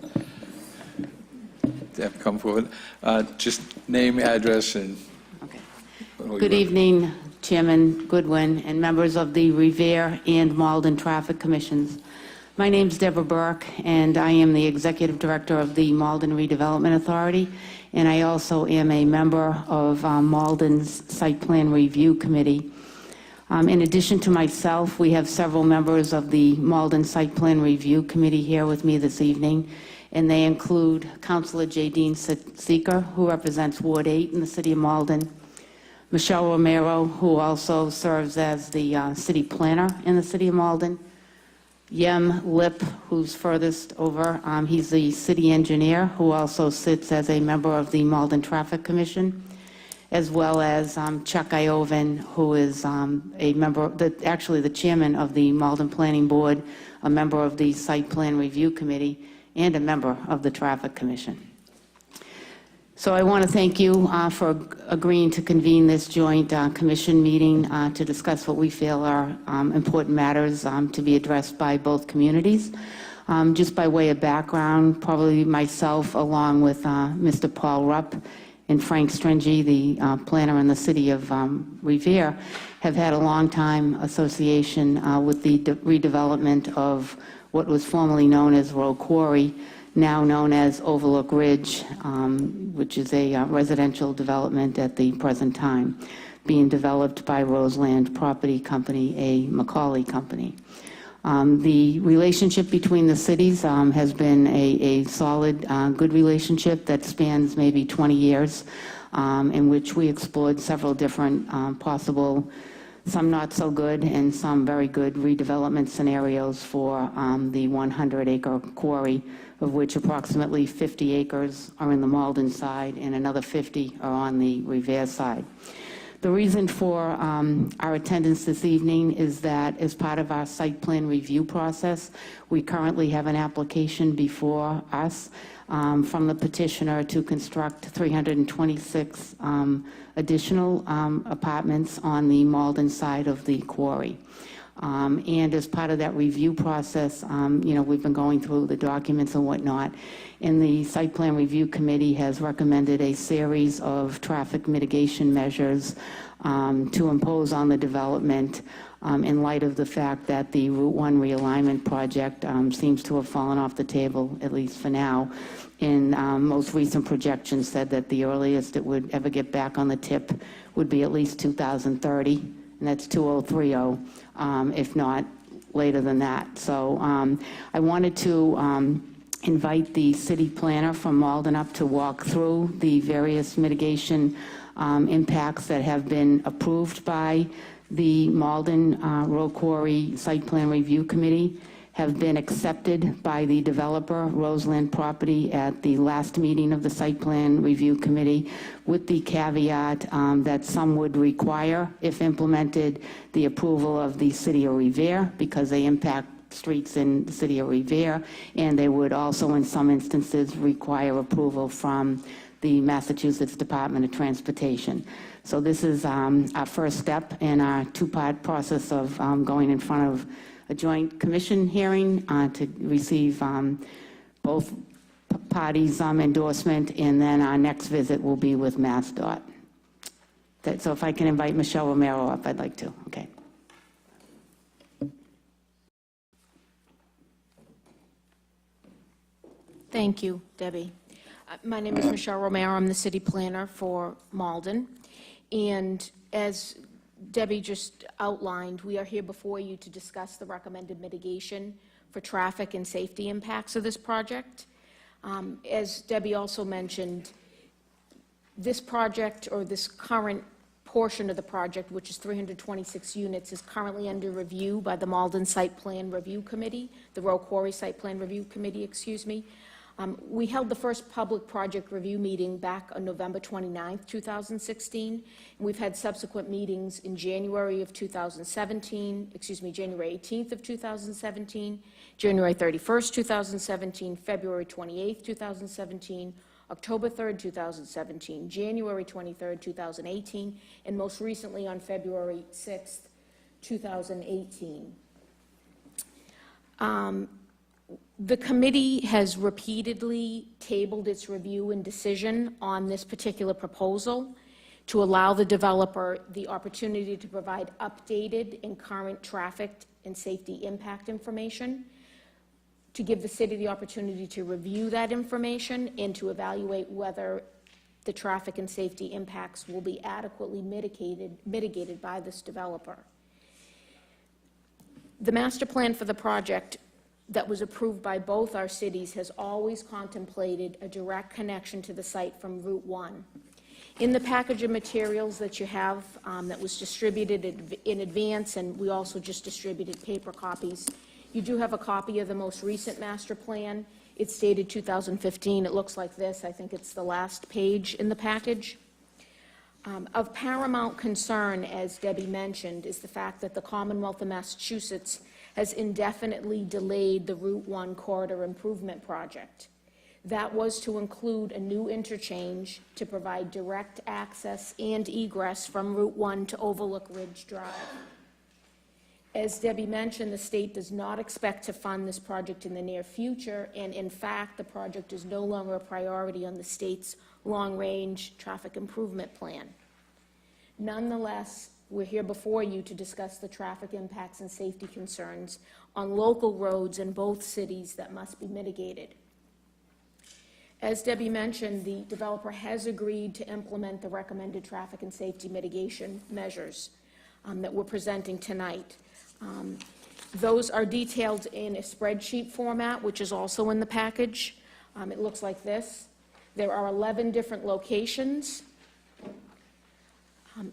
Okay. Deb, come forward. Just name, address, and... Okay. who Good you are. evening, Chairman Goodwin and members of the Revere and Malden Traffic Commissions. My name's Deborah Burke, and I am the Executive Director of the Malden Redevelopment Authority, and I also am a member of Malden's Site Plan Review Committee. In addition to myself, we have several members of the Malden Site Plan Review Committee here with me this evening, and they include Councilor Jadine Seeker, who represents Ward 8 in the City of Malden, Michelle Romero, who also serves as the City Planner in the City of Malden, Yem Lip, who's furthest over. He's the city engineer, who also sits as a member of the Malden Traffic Commission, as well as Chuck Iovan, who is a member, actually the chairman of the Malden Planning Board, a member of the Site Plan Review Committee, and a member of the Traffic Commission. So I want to thank you for agreeing to convene this joint commission meeting to discuss what we feel are important matters to be addressed by both communities. Just by way of background, probably myself, along with Mr. Paul Rupp and Frank Stringy, the planner in the city of Revere, have had a long-time association with the redevelopment of what was formerly known as Road Quarry, now known as Overlook Ridge, which is a residential development at the present time, being developed by Roseland Property Company, a Macaulay company. The relationship between the cities has been a solid, good relationship that spans maybe 20 years, in which we explored several different possible, some not so good and some very good redevelopment scenarios for the 100-acre quarry, of which approximately 50 acres are in the Malden side and another 50 are on the Revere side. The reason for our attendance this evening is that as part of our site plan review process, we currently have an application before us from the petitioner to construct 326 additional apartments on the Malden side of the quarry. And as part of that review process, we've been going through the documents and whatnot, and the Site Plan Review Committee has recommended a series of traffic mitigation measures to impose on the development in light of the fact that the Route 1 realignment project seems to have fallen off the table, at least for now. And most recent projections said that the earliest it would ever get back on the tip would be at least 2030, and that's 2030. If not later than that. So I wanted to invite the city planner from Malden up to walk through the various mitigation impacts that have been approved by the Malden Road Quarry Site Plan Review Committee, have been accepted by the developer, Roseland Property, at the last meeting of the Site Plan Review Committee, with the caveat that some would require, if implemented, the approval of the City of Revere, because they impact streets in the City of Revere, and they would also, in some instances, require approval from the Massachusetts Department of Transportation. So this is our first step in our two-part process of going in front of a joint commission hearing to receive both parties' endorsement, and then our next visit will be with MassDOT. So if I can invite Michelle Romero up, I'd like to. Okay. Thank you, Debbie. My name is Michelle Romero. I'm the city planner for Malden. And as Debbie just outlined, we are here before you to discuss the recommended mitigation for traffic and safety impacts of this project. As Debbie also mentioned, This project, or this current portion of the project, which is 326 units, is currently under review by the Malden Site Plan Review Committee, the Row Quarry Site Plan Review Committee, excuse me. We held the first public project review meeting back on November 29th, 2016, and we've had subsequent meetings in January of 2017, January 18th of 2017, January 31st, 2017, February 28th, 2017, October 3rd, 2017, January 23rd, 2018, and most recently on February 6th, 2018. The committee has repeatedly tabled its review and decision on this particular proposal to allow the developer the opportunity to provide updated and current traffic and safety impact information, to give the city the opportunity to review that information and to evaluate whether the traffic and safety impacts will be adequately mitigated by this developer. The master plan for the project that was approved by both our cities has always contemplated a direct connection to the site from Route 1. In the package of materials that you have that was distributed in advance, and we also just distributed paper copies, you do have a copy of the most recent master plan. It's dated 2015. It looks like this. I think it's the last page in the package. Of paramount concern, as Debbie mentioned, is the fact that the Commonwealth of Massachusetts has indefinitely delayed the Route 1 corridor improvement project. That was to include a new interchange to provide direct access and egress from Route 1 to Overlook Ridge Drive. As Debbie mentioned, the state does not expect to fund this project in the near future, and in fact, the project is no longer a priority on the state's long-range traffic improvement plan. Nonetheless, we're here before you to discuss the traffic impacts and safety concerns on local roads in both cities that must be mitigated. As Debbie mentioned, the developer has agreed to implement the recommended traffic and safety mitigation measures that we're presenting tonight. Those are detailed in a spreadsheet format, which is also in the package. It looks like this. There are 11 different locations.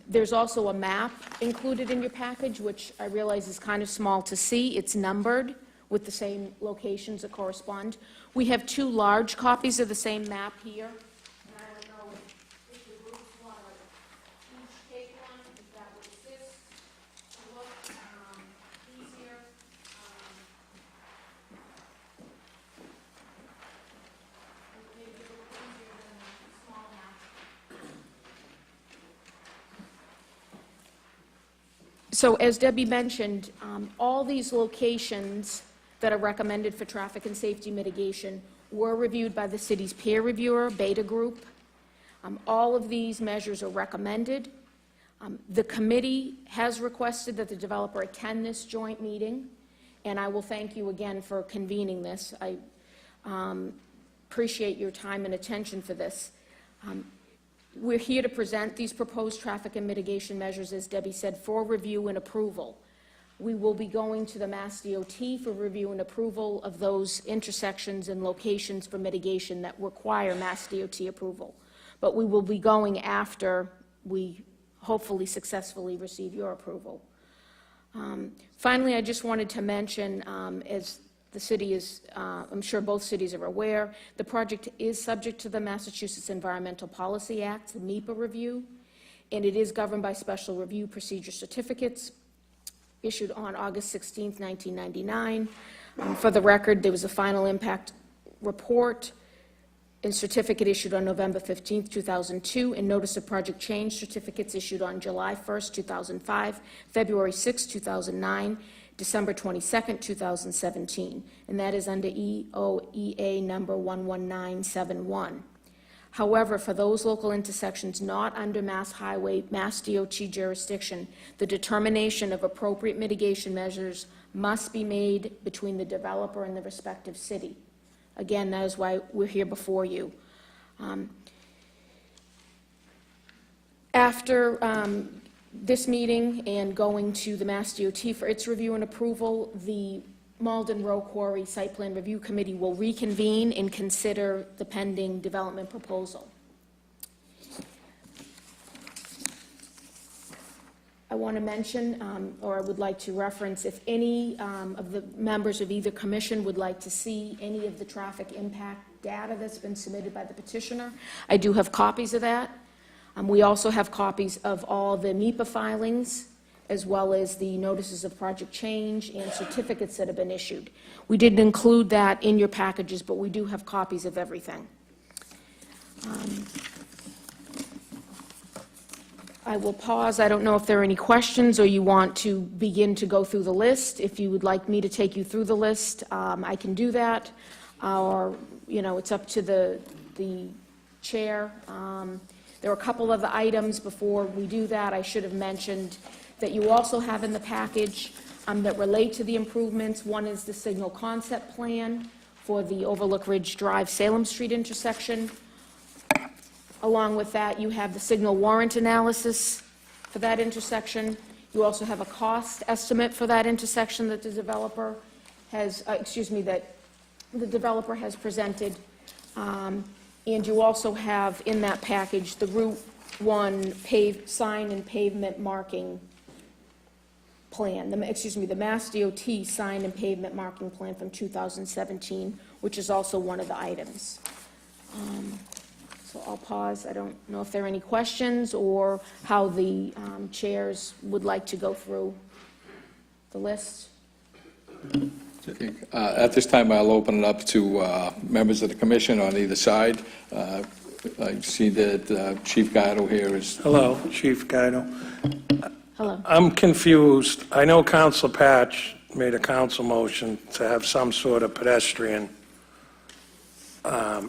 There's also a map included in your package, which I realize is kind of small to see. It's numbered with the same locations that correspond. We have 2 large copies of the same map here. And I don't know if the groups want to each take one, if that would assist to look easier. Maybe a little easier than a small map. So as Debbie mentioned, all these locations that are recommended for traffic and safety mitigation were reviewed by the city's peer reviewer, Beta Group. All of these measures are recommended. The committee has requested that the developer attend this joint meeting, and I will thank you again for convening this. I appreciate your time and attention for this. We're here to present these proposed traffic and mitigation measures, as Debbie said, for review and approval. We will be going to the Mass DOT for review and approval of those intersections and locations for mitigation that require Mass DOT approval. But we will be going after we hopefully successfully receive your approval. Finally, I just wanted to mention, as the city is, I'm sure both cities are aware, the project is subject to the Massachusetts Environmental Policy Act, the MEPA review, and it is governed by special review procedure certificates issued on August 16, 1999. For the record, there was a final impact report and certificate issued on November 15, 2002, and notice of project change certificates issued on July 1, 2005, February 6, 2009, December 22, 2017, and that is under EOEA number 11971. However, for those local intersections not under Mass Highway, Mass DOT jurisdiction, the determination of appropriate mitigation measures must be made between the developer and the respective city. Again, that is why we're here before you. After this meeting and going to the Mass DOT for its review and approval, the Malden Row Quarry Site Plan Review Committee will reconvene and consider the pending development proposal. I want to mention, or I would like to reference, if any of the members of either commission would like to see any of the traffic impact data that's been submitted by the petitioner, I do have copies of that. We also have copies of all the MEPA filings, as well as the notices of project change and certificates that have been issued. We didn't include that in your packages, but we do have copies of everything. I will pause. I don't know if there are any questions or you want to begin to go through the list. If you would like me to take you through the list, I can do that. Or, it's up to the chair. There are a couple of the items before we do that. I should have mentioned that you also have in the package that relate to the improvements. One is the signal concept plan for the Overlook Ridge Drive Salem Street intersection. Along with that, you have the signal warrant analysis for that intersection. You also have a cost estimate for that intersection that the developer has, that the developer has presented. And you also have in that package the Route 1 sign and pavement marking plan, the Mass DOT sign and pavement marking plan from 2017, which is also one of the items. So I'll pause. I don't know if there are any questions or how the chairs would like to go through the list. Okay. At this time, I'll open it up to members of the commission on either side. I see that Chief Guido here is... Hello, Chief Guido. Hello. I'm confused. I know Council Patch made a council motion to have some sort of pedestrian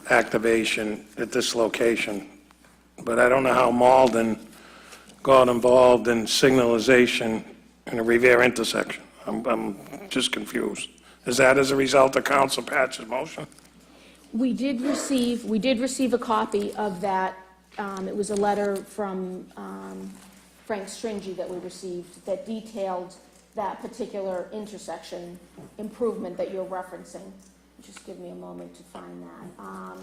activation at this location, but I don't know how Malden got involved in signalization in a Revere intersection. I'm just confused. Is that as a result of Council Patch's motion? We did receive a copy of that. It was a letter from Frank Stringy that we received that detailed that particular intersection improvement that you're referencing. Just give me a moment to find that.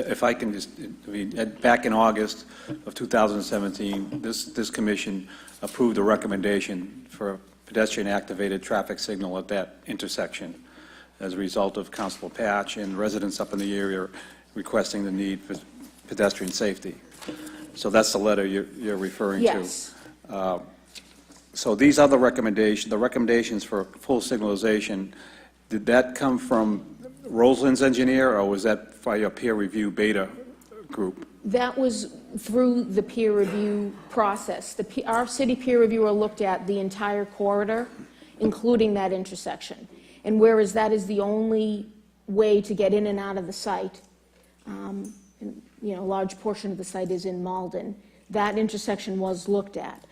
If I can just, back in August of 2017, this commission approved a recommendation for a pedestrian-activated traffic signal at that intersection as a result of Councilor Patch and residents up in the area requesting the need for pedestrian safety. So that's the letter you're referring to. Yes. So these other recommendations, the recommendations for full signalization, did that come from Roseland's engineer, or was that by your peer review beta group? That was through the peer review process. Our city peer reviewer looked at the entire corridor, including that intersection. And whereas that is the only way to get in and out of the site, a large portion of the site is in Malden, that intersection was looked at.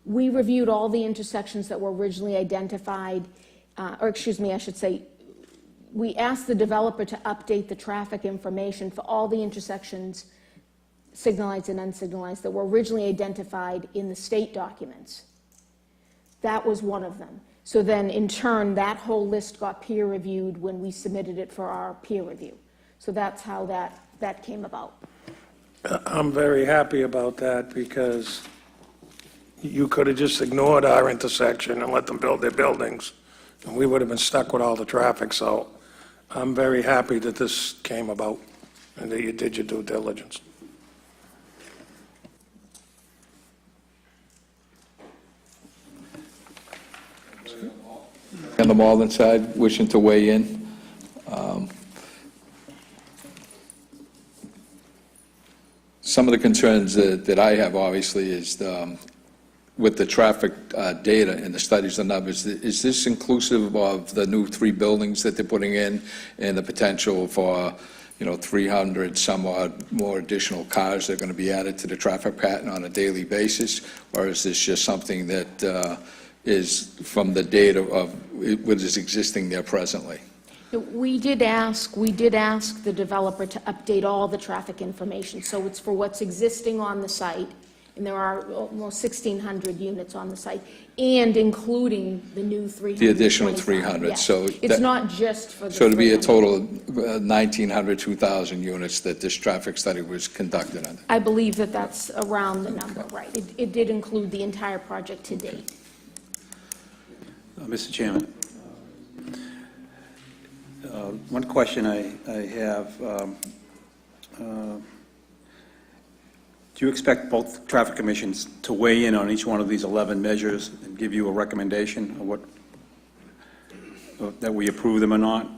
We reviewed all the intersections that were originally identified, we asked the developer to update the traffic information for all the intersections, signalized and unsignalized, that were originally identified in the state documents. That was one of them. So then, in turn, that whole list got peer-reviewed when we submitted it for our peer review. So that's how that came about. I'm very happy about that because you could have just ignored our intersection and let them build their buildings, and we would have been stuck with all the traffic. So I'm very happy that this came about and that you did your due diligence. On the Malden side, wishing to weigh in. Some of the concerns that I have, obviously, is with the traffic data and the studies and numbers. Is this inclusive of the new 3 buildings that they're putting in and the potential for, 300 some odd more additional cars that are going to be added to the traffic pattern on a daily basis? Or is this just something that is from the data of what is existing there presently? We did ask the developer to update all the traffic information, so it's for what's existing on the site and there are almost 1,600 units on the site, and including the new 300. The additional 300, Yes. so It's that- not just for the So it'd be a 300. total of 1,900, 2,000 units that this traffic study was conducted on. I believe that that's around the number, right. It did include the entire project to date. Mr. Chairman, one question I have, do you expect both traffic commissions to weigh in on each one of these 11 measures and give you a recommendation of what, that we approve them or not?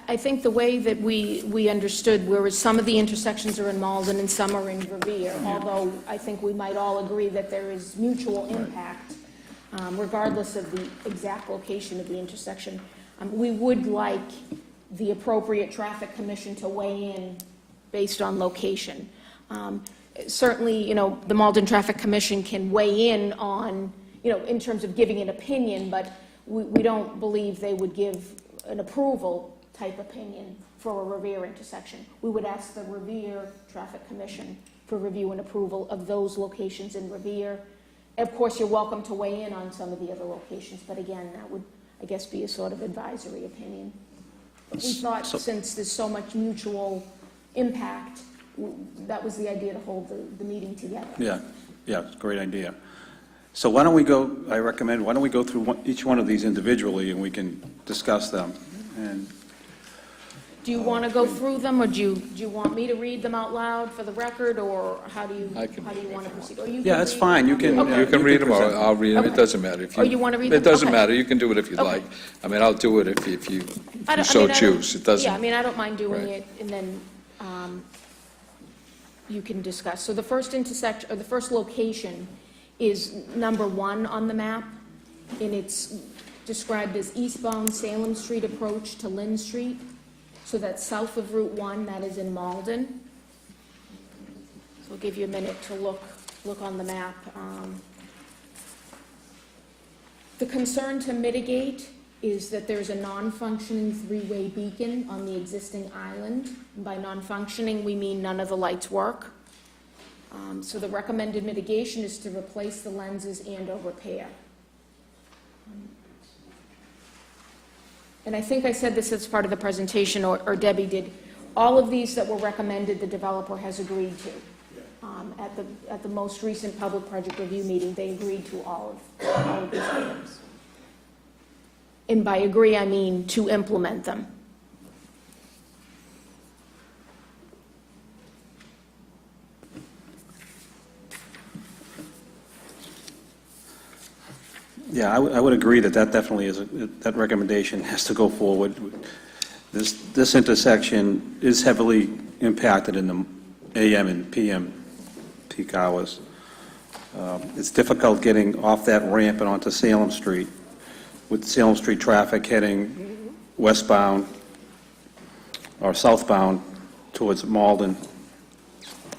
I think the way that we understood, whereas some of the intersections are in Malden and some are in Revere, although I think we might all agree that there is mutual impact, regardless of the exact location of the intersection. We would like the appropriate traffic commission to weigh in based on location. Certainly, the Malden Traffic Commission can weigh in on, in terms of giving an opinion, but we don't believe they would give an approval type opinion for a Revere intersection. We would ask the Revere Traffic Commission for review and approval of those locations in Revere. Of course, you're welcome to weigh in on some of the other locations, but again, that would, I guess, be a sort of advisory opinion. But we thought, since there's so much mutual impact, that was the idea to hold the meeting together. Yeah, great idea. So why don't we go, I recommend, why don't we go through each one of these individually and we can discuss them? And Do you want to go through them, or do you want me to read them out loud for the record, or how do you I can. want to proceed? Or you Yeah, can that's read fine. them. You can- Okay. You can read them, or present. I'll read them, it Okay. doesn't matter. If Oh, you wanna read them? It doesn't Okay. matter, you can do it if you'd Okay. like. I mean, I'll do it if you I don't- I so mean, I don't- choose, it doesn't. Yeah, I mean, I don't mind doing Right. it, and then you can discuss. So the first intersection, or the first location is number 1 on the map, and it's described as eastbound Salem Street approach to Lynn Street. So that's south of Route 1, that is in Malden. So I'll give you a minute to look on the map. The concern to mitigate is that there's a non-functioning 3-way beacon on the existing island. And by non-functioning, we mean none of the lights work. So the recommended mitigation is to replace the lenses and/or repair. And I think I said this as part of the presentation, or Debbie did. All of these that were recommended, the developer has agreed to. At the most recent public project review meeting, they agreed to all of these items. And by agree, I mean to implement them. yeah, I would agree that definitely is, that recommendation has to go forward. This intersection is heavily impacted in the AM and PM peak hours. It's difficult getting off that ramp and onto Salem Street, with Salem Street traffic heading westbound or southbound towards Malden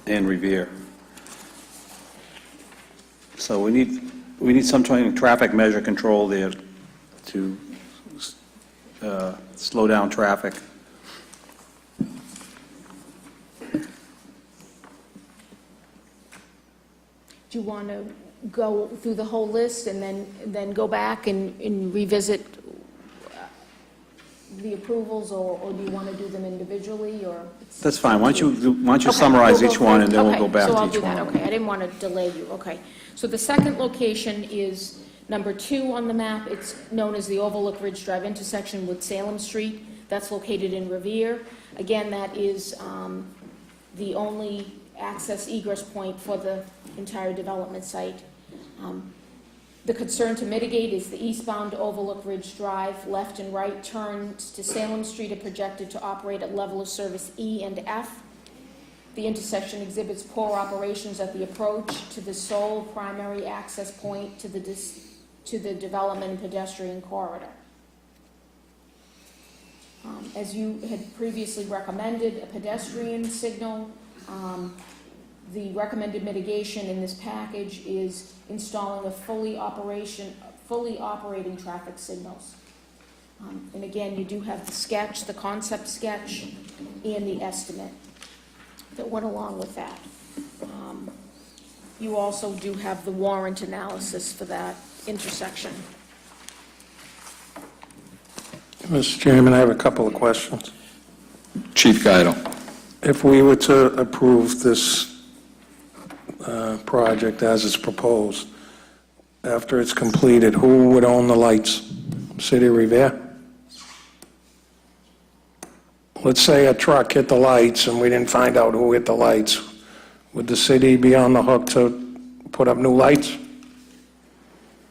and Revere. So we need some kind of traffic measure control there to slow down traffic. Do you want to go through the whole list and then go back and revisit the approvals, or do you want to do them individually, or? That's fine. Why don't you Okay, summarize we'll go each one, through- and then we'll okay, go back so to I'll each do that, one. okay. I didn't want to delay you, okay. So the second location is number 2 on the map. It's known as the Overlook Ridge Drive intersection with Salem Street. That's located in Revere. Again, that is the only access egress point for the entire development site. The concern to mitigate is the eastbound Overlook Ridge Drive, left and right turns to Salem Street are projected to operate at level of service E and F. The intersection exhibits poor operations at the approach to the sole primary access point to the development and pedestrian corridor. As you had previously recommended, a pedestrian signal. The recommended mitigation in this package is installing a fully operating traffic signals. And again, you do have the sketch, the concept sketch, and the estimate that went along with that. you also do have the warrant analysis for that intersection. Mr. Chairman, I have a couple of questions. Chief Guido. If we were to approve this project as it's proposed, after it's completed, who would own the lights? City of Revere? Let's say a truck hit the lights and we didn't find out who hit the lights. Would the city be on the hook to put up new lights?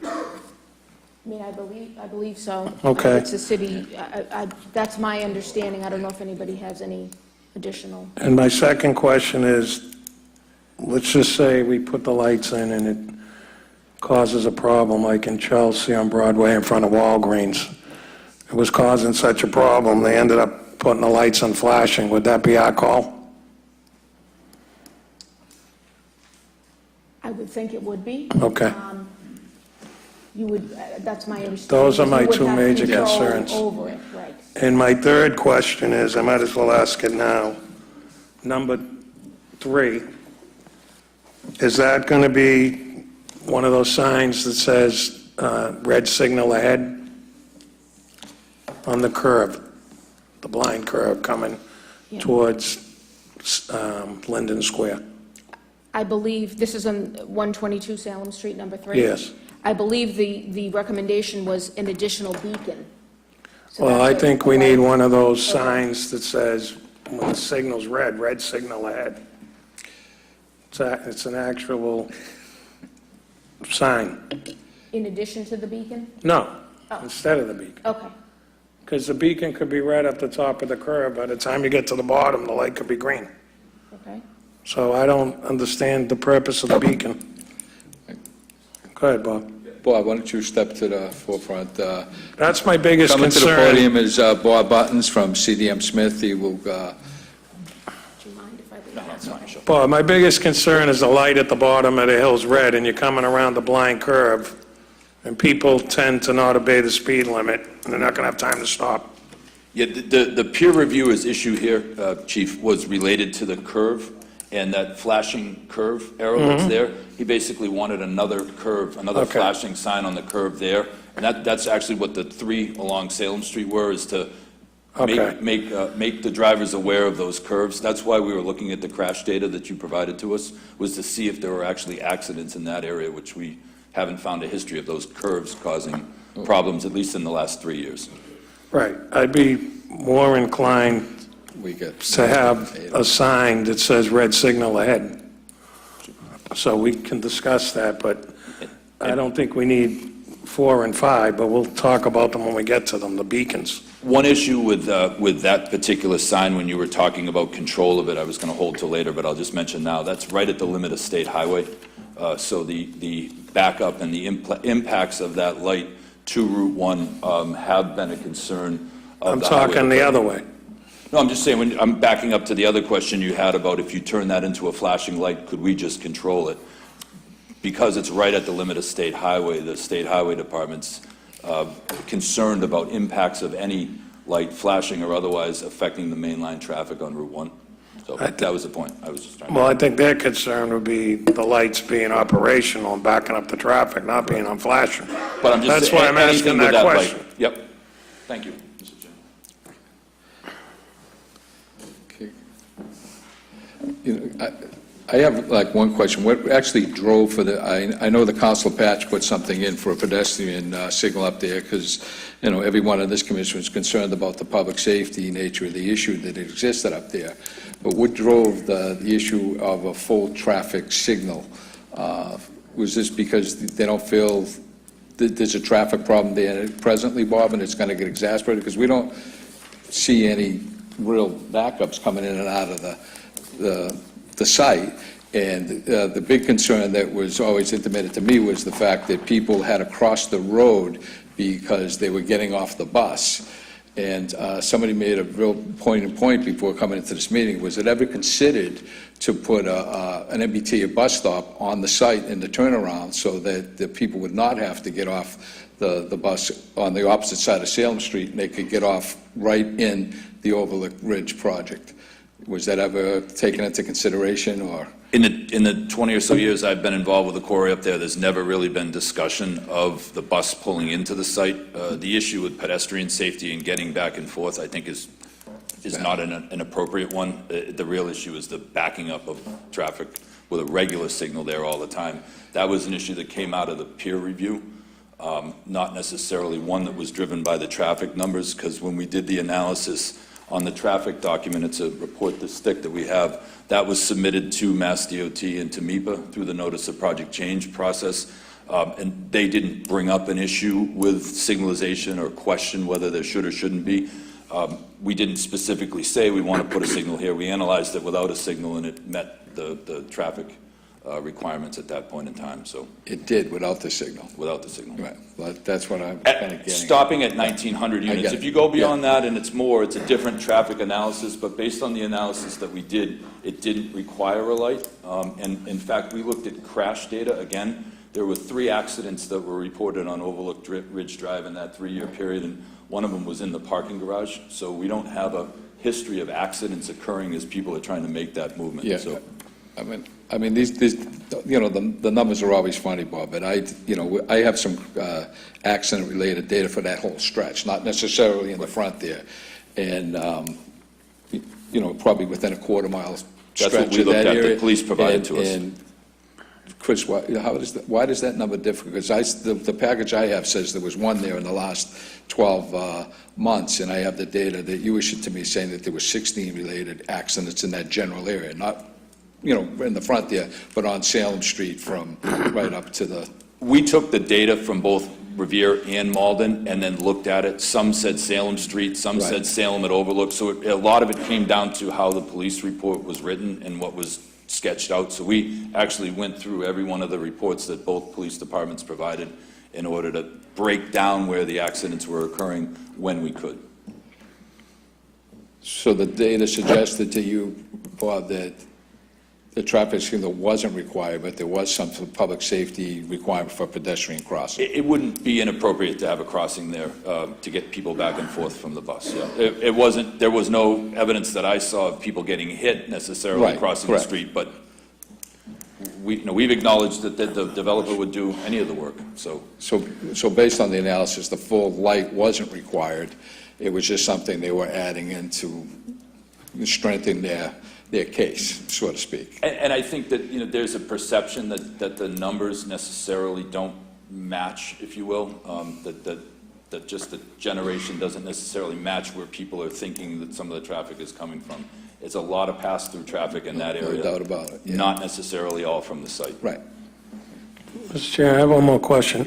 I mean, I believe so. Okay. It's a city, that's my understanding. I don't know if anybody has any additional. And my second question is, let's just say we put the lights in and it causes a problem, like in Chelsea on Broadway in front of Walgreens. It was causing such a problem, they ended up putting the lights on flashing. Would that be our call? I would think it would be. Okay. You would, that's my understanding. Those are my You would two have major control concerns. over it, right. And my third question is, I might as well ask it now. Number 3, is that going to be one of those signs that says red signal ahead on the curve, the blind curve coming Yeah. towards Linden Square? I believe, this is on 122 Salem Street, number 3? Yes. I believe the recommendation was an additional beacon. So Well, I that's think a we need light. one of those signs that says, when the signal's red, red signal ahead. It's an actual sign. In addition to the beacon? No, Oh. instead of the beacon. Okay. Because the beacon could be red at the top of the curve. By the time you get to the bottom, the light could be green. Okay. So I don't understand the purpose of the beacon. Go ahead, Bob. Bob, why don't you step to the forefront? That's my biggest Coming to the concern. podium is Bob Buttons from CDM Smith. He will, Do you mind if I leave that? Bob, my biggest concern is the light at the bottom of the hill's red, and you're coming around the blind curve, and people tend to not obey the speed limit, and they're not going to have time to stop. Yeah, the peer reviewer's issue here, Chief, was related to the curve and that flashing curve arrow that's there. He basically wanted another curve, another Okay. flashing sign on the curve there. And that's actually what the 3 along Salem Street were, is to Okay. make the drivers aware of those curves. That's why we were looking at the crash data that you provided to us, was to see if there were actually accidents in that area, which we haven't found a history of those curves causing problems, at least in the last 3 years. Right. I'd be more inclined we get... to have a sign that says red signal ahead. So we can discuss that, but I don't think we need 4 and 5, but we'll talk about them when we get to them, the beacons. One issue with that particular sign, when you were talking about control of it, I was going to hold till later, but I'll just mention now, that's right at the limit of State Highway. So the backup and the impacts of that light to Route 1 have been a concern of I'm the highway talking the department. other way. No, I'm just saying, I'm backing up to the other question you had about if you turn that into a flashing light, could we just control it? Because it's right at the limit of State Highway, the State Highway Department's concerned about impacts of any light flashing or otherwise affecting the mainline traffic on Route 1. So that was the point I was just trying to... Well, I think their concern would be the lights being operational and backing up the traffic, not being on flashing. But I'm just That's saying, why I'm asking anything with that light. question. Yep. Thank you, Mr. Chairman. Okay. You know, I have like one question. What actually drove for the, I know the Council Patch put something in for a pedestrian signal up there because, you know, everyone on this commission was concerned about the public safety nature of the issue that existed up there. But what drove the issue of a full traffic signal? Was this because they don't feel that there's a traffic problem there presently, Bob, and it's going to get exacerbated? Because we don't see any real backups coming in and out of the site. And the big concern that was always intimated to me was the fact that people had to cross the road because they were getting off the bus. And somebody made a real point before coming into this meeting. Was it ever considered to put an MBT, a bus stop, on the site in the turnaround so that the people would not have to get off the bus on the opposite side of Salem Street and they could get off right in the Overlook Ridge project? Was that ever taken into consideration, or? In the 20 or so years I've been involved with the quarry up there's never really been discussion of the bus pulling into the site. The issue with pedestrian safety and getting back and forth, I think, is not an appropriate one. The real issue is the backing up of traffic with a regular signal there all the time. That was an issue that came out of the peer review, not necessarily one that was driven by the traffic numbers, because when we did the analysis on the traffic document, it's a report, the stick that we have, that was submitted to Mass DOT and to MEPA through the Notice of Project Change process, and they didn't bring up an issue with signalization or question whether there should or shouldn't be. We didn't specifically say we want to put a signal here. We analyzed it without a signal, and it met the traffic requirements at that point in time, so. It did, without the signal. Without the signal. Right, well, that's what I'm kind of getting at. Stopping at 1,900 I get units. it. If you go beyond that and it's more, it's a different traffic analysis, but based on the analysis that we did, it didn't require a light. And in fact, we looked at crash data again. There were 3 accidents that were reported on Overlook Ridge Drive in that 3-year period, and one of them was in the parking garage. So we don't have a history of accidents occurring as people are trying to make that movement. Yeah, So I mean, these, you know, the numbers are always funny, Bob, but I have some accident-related data for that whole stretch, not necessarily in the front there. And, you know, probably within a quarter-mile stretch that's what we of looked that at, area. the police provided to us. And Chris, why does that number differ? Because the package I have says there was one there in the last 12 months, and I have the data that you issued to me saying that there were 16 related accidents in that general area, not, you know, in the front there, but on Salem Street from right up to the... We took the data from both Revere and Malden and then looked at it. Some said Salem Street, some Right. said Salem at Overlook. So a lot of it came down to how the police report was written and what was sketched out. So we actually went through every one of the reports that both police departments provided in order to break down where the accidents were occurring when we could. So the data suggested to you, Bob, that the traffic signal wasn't required, but there was some public safety requirement for pedestrian crossing. It wouldn't be inappropriate to have a crossing there to get people back and forth from the bus. Yeah. It wasn't, there was no evidence that I saw of people getting hit necessarily Right, crossing correct. the street, but we've acknowledged that the developer would do any of the work, so. So based on the analysis, the full light wasn't required. It was just something they were adding in to strengthen their case, so to speak. And I think that, you know, there's a perception that the numbers necessarily don't match, if you will, that just the generation doesn't necessarily match where people are thinking that some of the traffic is coming from. It's a lot of pass-through traffic in that area. No doubt about it. Yeah. Not necessarily all from the site. Right. Mr. Chair, I have one more question.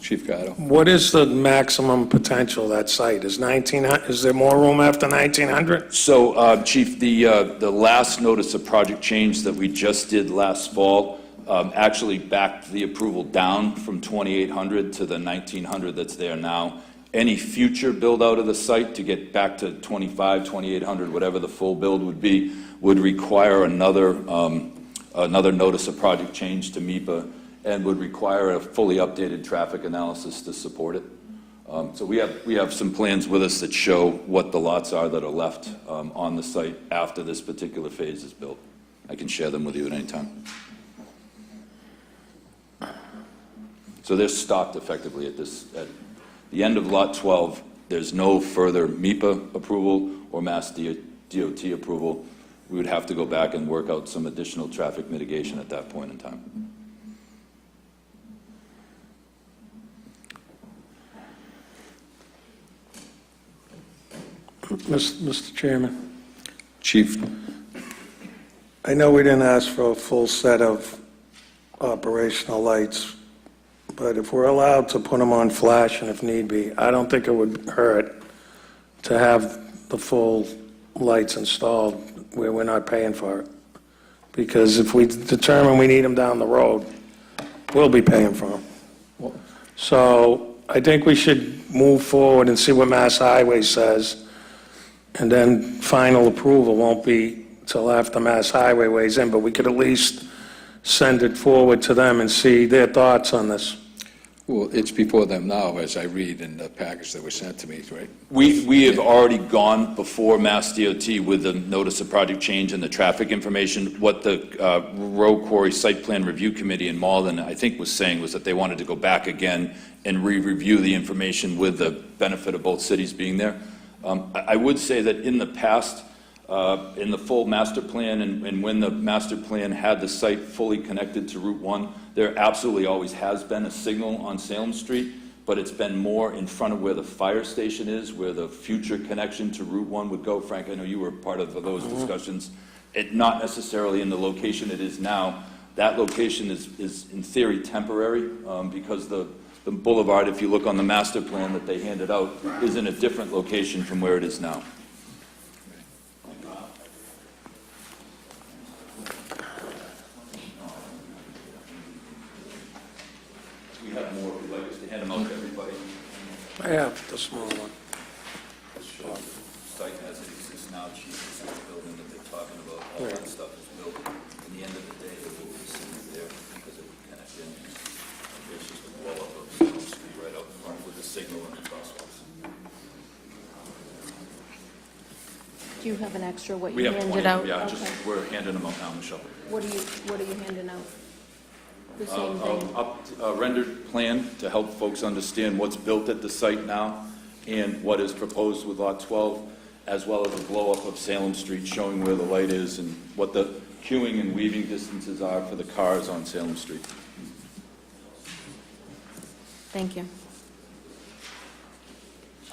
Chief Gatto? What is the maximum potential of that site? Is there more room after 1,900? So, Chief, the last notice of project change that we just did last fall actually backed the approval down from 2,800 to the 1,900 that's there now. Any future build-out of the site to get back to 2,800, whatever the full build would be, would require another notice of project change to MEPA and would require a fully updated traffic analysis to support it. So we have some plans with us that show what the lots are that are left on the site after this particular phase is built. I can share them with you at any time. So they're stopped effectively at the end of Lot 12. There's no further MEPA approval or Mass DOT approval. We would have to go back and work out some additional traffic mitigation at that point in time. Mr. Chairman, Chief? I know we didn't ask for a full set of operational lights, but if we're allowed to put them on flash and if need be, I don't think it would hurt to have the full lights installed where we're not paying for it. Because if we determine we need them down the road, we'll be paying for them. So I think we should move forward and see what Mass Highway says, and then final approval won't be till after Mass Highway weighs in, but we could at least send it forward to them and see their thoughts on this. Well, it's before them now, as I read in the package that was sent to me, right? We have already gone before Mass DOT with the notice of project change and the traffic information. What the Road Quarry Site Plan Review Committee in Malden, I think, was saying was that they wanted to go back again and re-review the information with the benefit of both cities being there. I would say that in the past, in the full master plan and when the master plan had the site fully connected to Route 1, there absolutely always has been a signal on Salem Street, but it's been more in front of where the fire station is, where the future connection to Route 1 would go. Frank, I know you were part of those discussions. Not necessarily in the location it is now. That location is in theory temporary because the boulevard, if you look on the master plan that they handed out, is in a different location from where it is now. We have more, if you'd like us to hand them out to everybody. I have the small one. Site as it exists now, chief, this is the building that they're talking about, all that stuff is built. In the end of the day, there will be cities there because it would connect in. There's just a wall up of Salem Street right out front with the signal and the crosswalks. Do you have an extra, what We you have handed 20, out? yeah, Okay. just, we're handing them out now, Michelle. What are you handing out? The same thing? A rendered plan to help folks understand what's built at the site now and what is proposed with Lot 12, as well as a blow-up of Salem Street showing where the light is and what the queuing and weaving distances are for the cars on Salem Street. Thank you.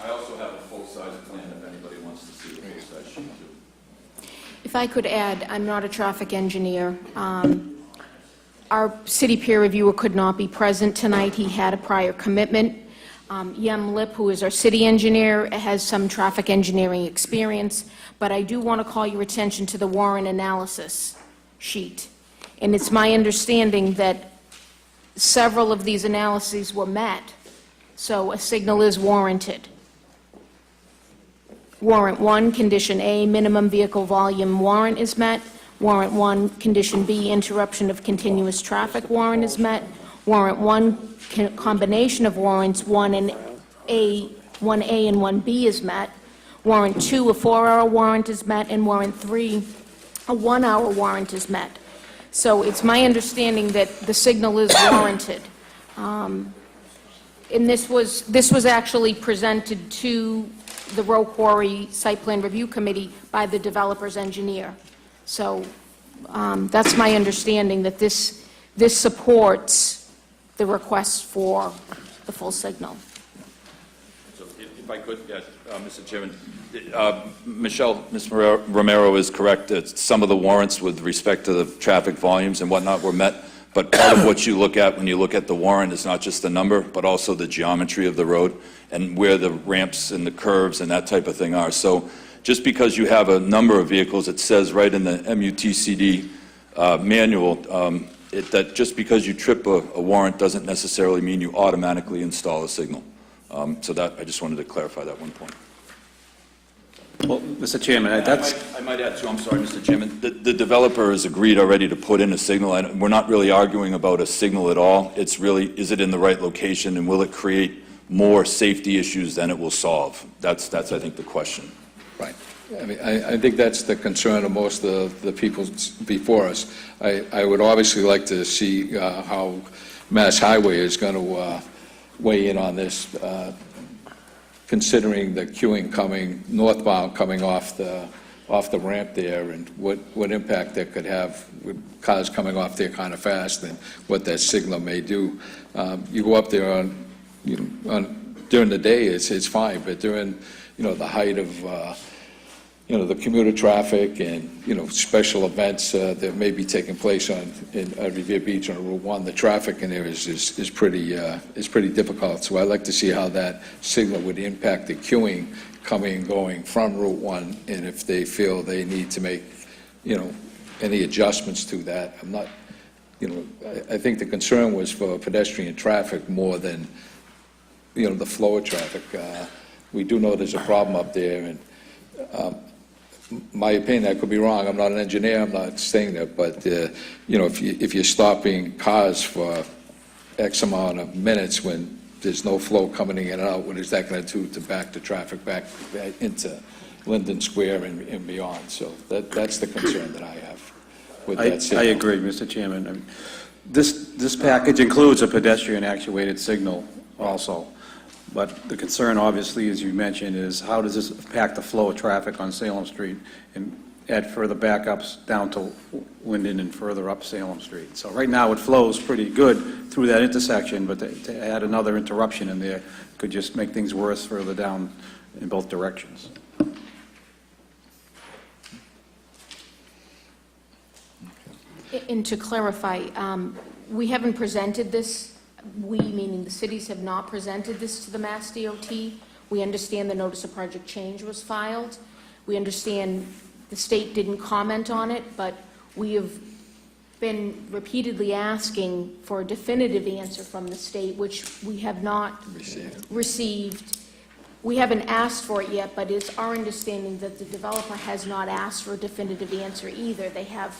I also have a full-size plan if anybody wants to see a full-size sheet too. If I could add, I'm not a traffic engineer. Our city peer reviewer could not be present tonight. He had a prior commitment. Yem Lip, who is our city engineer, has some traffic engineering experience, but I do want to call your attention to the Warren analysis sheet. And it's my understanding that several of these analyses were met, so a signal is warranted. Warrant 1, Condition A, minimum vehicle volume warrant is met. Warrant 1, Condition B, interruption of continuous traffic warrant is met. Warrant 1, combination of warrants 1A and 1B is met. Warrant 2, a 4-hour warrant is met, and Warrant 3, a 1-hour warrant is met. So it's my understanding that the signal is warranted. And this was actually presented to the Road Quarry Site Plan Review Committee by the developer's engineer. So that's my understanding, that this supports the request for the full signal. So if I could, yes, Mr. Chairman, Ms. Romero is correct that some of the warrants with respect to the traffic volumes and whatnot were met, but part of what you look at when you look at the warrant is not just the number, but also the geometry of the road and where the ramps and the curves and that type of thing are. So just because you have a number of vehicles, it says right in the MUTCD manual that just because you trip a warrant doesn't necessarily mean you automatically install a signal. So that, I just wanted to clarify that one point. Well, Mr. Chairman, that's... I might add too, I'm sorry, Mr. Chairman, the developer has agreed already to put in a signal, and we're not really arguing about a signal at all. It's really, is it in the right location, and will it create more safety issues than it will solve? That's I think, the question. Right. I mean, I think that's the concern of most of the people before us. I would obviously like to see how Mass Highway is going to weigh in on this, considering the queuing coming northbound, coming off the ramp there, and what impact that could have with cars coming off there kind of fast, and what that signal may do. You go up there during the day, it's fine, but during the height of the commuter traffic and special events that may be taking place in Revere Beach on Route 1, the traffic in there is pretty difficult. So I'd like to see how that signal would impact the queuing coming and going from Route 1, and if they feel they need to make any adjustments to that. I'm not, I think the concern was for pedestrian traffic more than the flow of traffic. We do know there's a problem up there, and my opinion, I could be wrong, I'm not an engineer, I'm not saying that, but if you're stopping cars for X amount of minutes when there's no flow coming in and out, what is that going to do to back the traffic back into Linden Square and beyond? So that's the concern that I have with that I signal. agree, Mr. Chairman. This package includes a pedestrian actuated signal also, but the concern, obviously, as you mentioned, is how does this impact the flow of traffic on Salem Street and add further backups down to Linden and further up Salem Street? So right now, it flows pretty good through that intersection, but to add another interruption in there could just make things worse further down in both directions. And to clarify, we haven't presented this, we, meaning the cities, have not presented this to the Mass DOT. We understand the notice of project change was filed. We understand the state didn't comment on it, but we have been repeatedly asking for a definitive answer from the state, which we have not received. We haven't asked for it yet, but it's our understanding that the developer has not asked for a definitive answer either. They have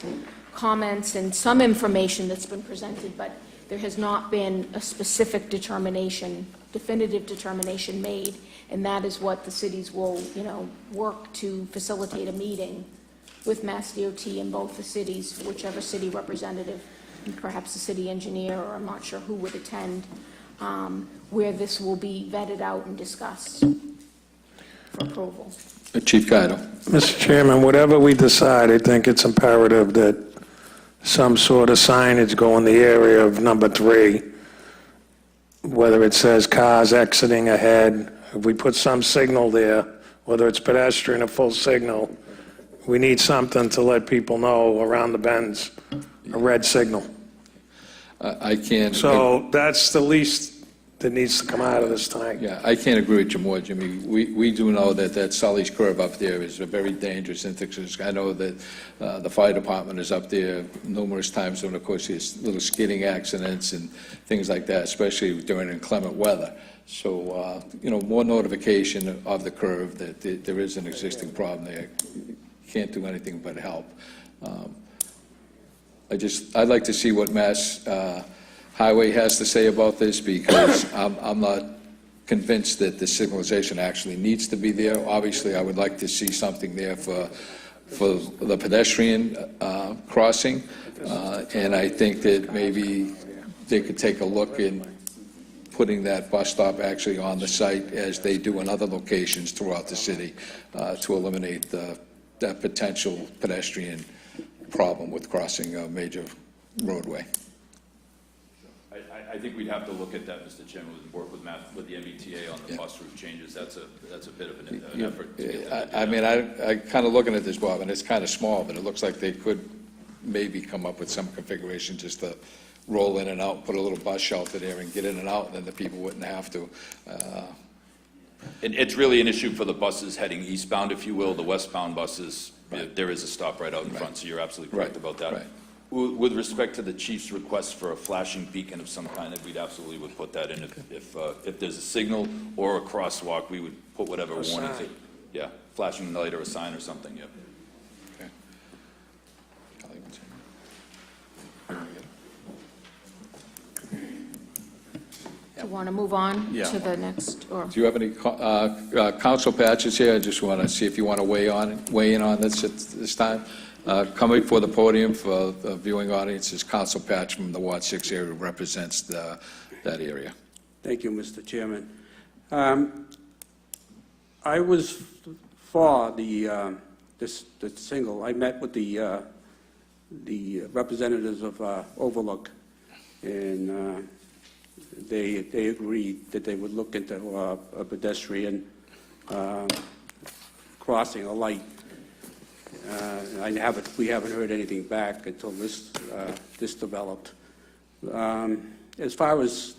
comments and some information that's been presented, but there has not been a specific determination, definitive determination made, and that is what the cities will, work to facilitate a meeting with Mass DOT in both the cities, whichever city representative, perhaps the city engineer, or I'm not sure who would attend, where this will be vetted out and discussed for approval. Chief Guido. Mr. Chairman, whatever we decide, I think it's imperative that some sort of signage go in the area of number 3, whether it says cars exiting ahead. If we put some signal there, whether it's pedestrian or full signal, we need something to let people know around the bends, a red signal. I can't. So that's the least that needs to come out of this tonight. Yeah, I can't agree with you more, Jimmy. We do know that Sully's Curve up there is a very dangerous intersection. I know that the fire department is up there numerous times, and of course, there's little skidding accidents and things like that, especially during inclement weather. So, more notification of the curve that there is an existing problem there. Can't do anything but help. I'd like to see what Mass Highway has to say about this, because I'm not convinced that the signalization actually needs to be there. Obviously, I would like to see something there for the pedestrian crossing, and I think that maybe they could take a look in putting that bus stop actually on the site, as they do in other locations throughout the city, to eliminate that potential pedestrian problem with crossing a major roadway. I think we'd have to look at that, Mr. Chairman, and work with the MBTA on the bus route changes. That's a bit of an effort to get that. I mean, I kind of looking at this, Bob, and it's kind of small, but it looks like they could maybe come up with some configuration just to roll in and out, put a little bus shelter there and get in and out, and then the people wouldn't have to. And it's really an issue for the buses heading eastbound, if you will. The westbound buses, there is a stop right out in front, so you're absolutely correct about that. Right. With respect to the chief's request for a flashing beacon of some kind, we'd absolutely would put that in. If there's a signal or a crosswalk, we would put whatever warning. sign. Yeah, flashing light or a sign or something, yeah. Do you want to move on Yeah. to the next, or? Do you have any council patches here? I just want to see if you want to weigh in on this at this time. Coming before the podium for the viewing audience is Council Patch from the Ward 6 area, who represents that area. Thank you, Mr. Chairman. I was for the single. I met with the representatives of Overlook, and they agreed that they would look into a pedestrian crossing a light. We haven't heard anything back until this developed. As far as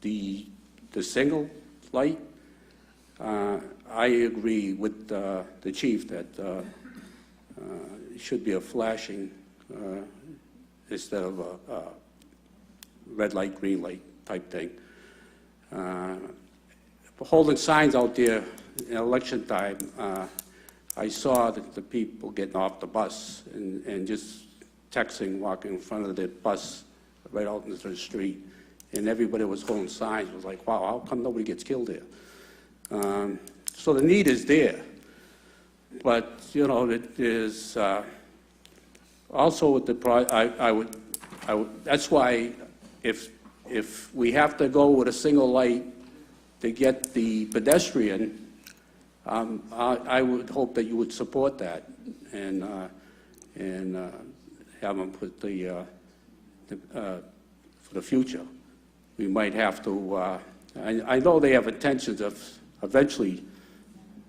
the single light, I agree with the chief that it should be a flashing instead of a red light, green light type thing. Holding signs out there in election time, I saw that the people getting off the bus and just texting, walking in front of the bus right out into the street. and everybody was holding signs. It was like, wow, how come nobody gets killed here? So the need is there. But, you know, it is also with the, I would, that's why if we have to go with a single light to get the pedestrian, I would hope that you would support that and have them put for the future. We might have to, I know they have intentions of eventually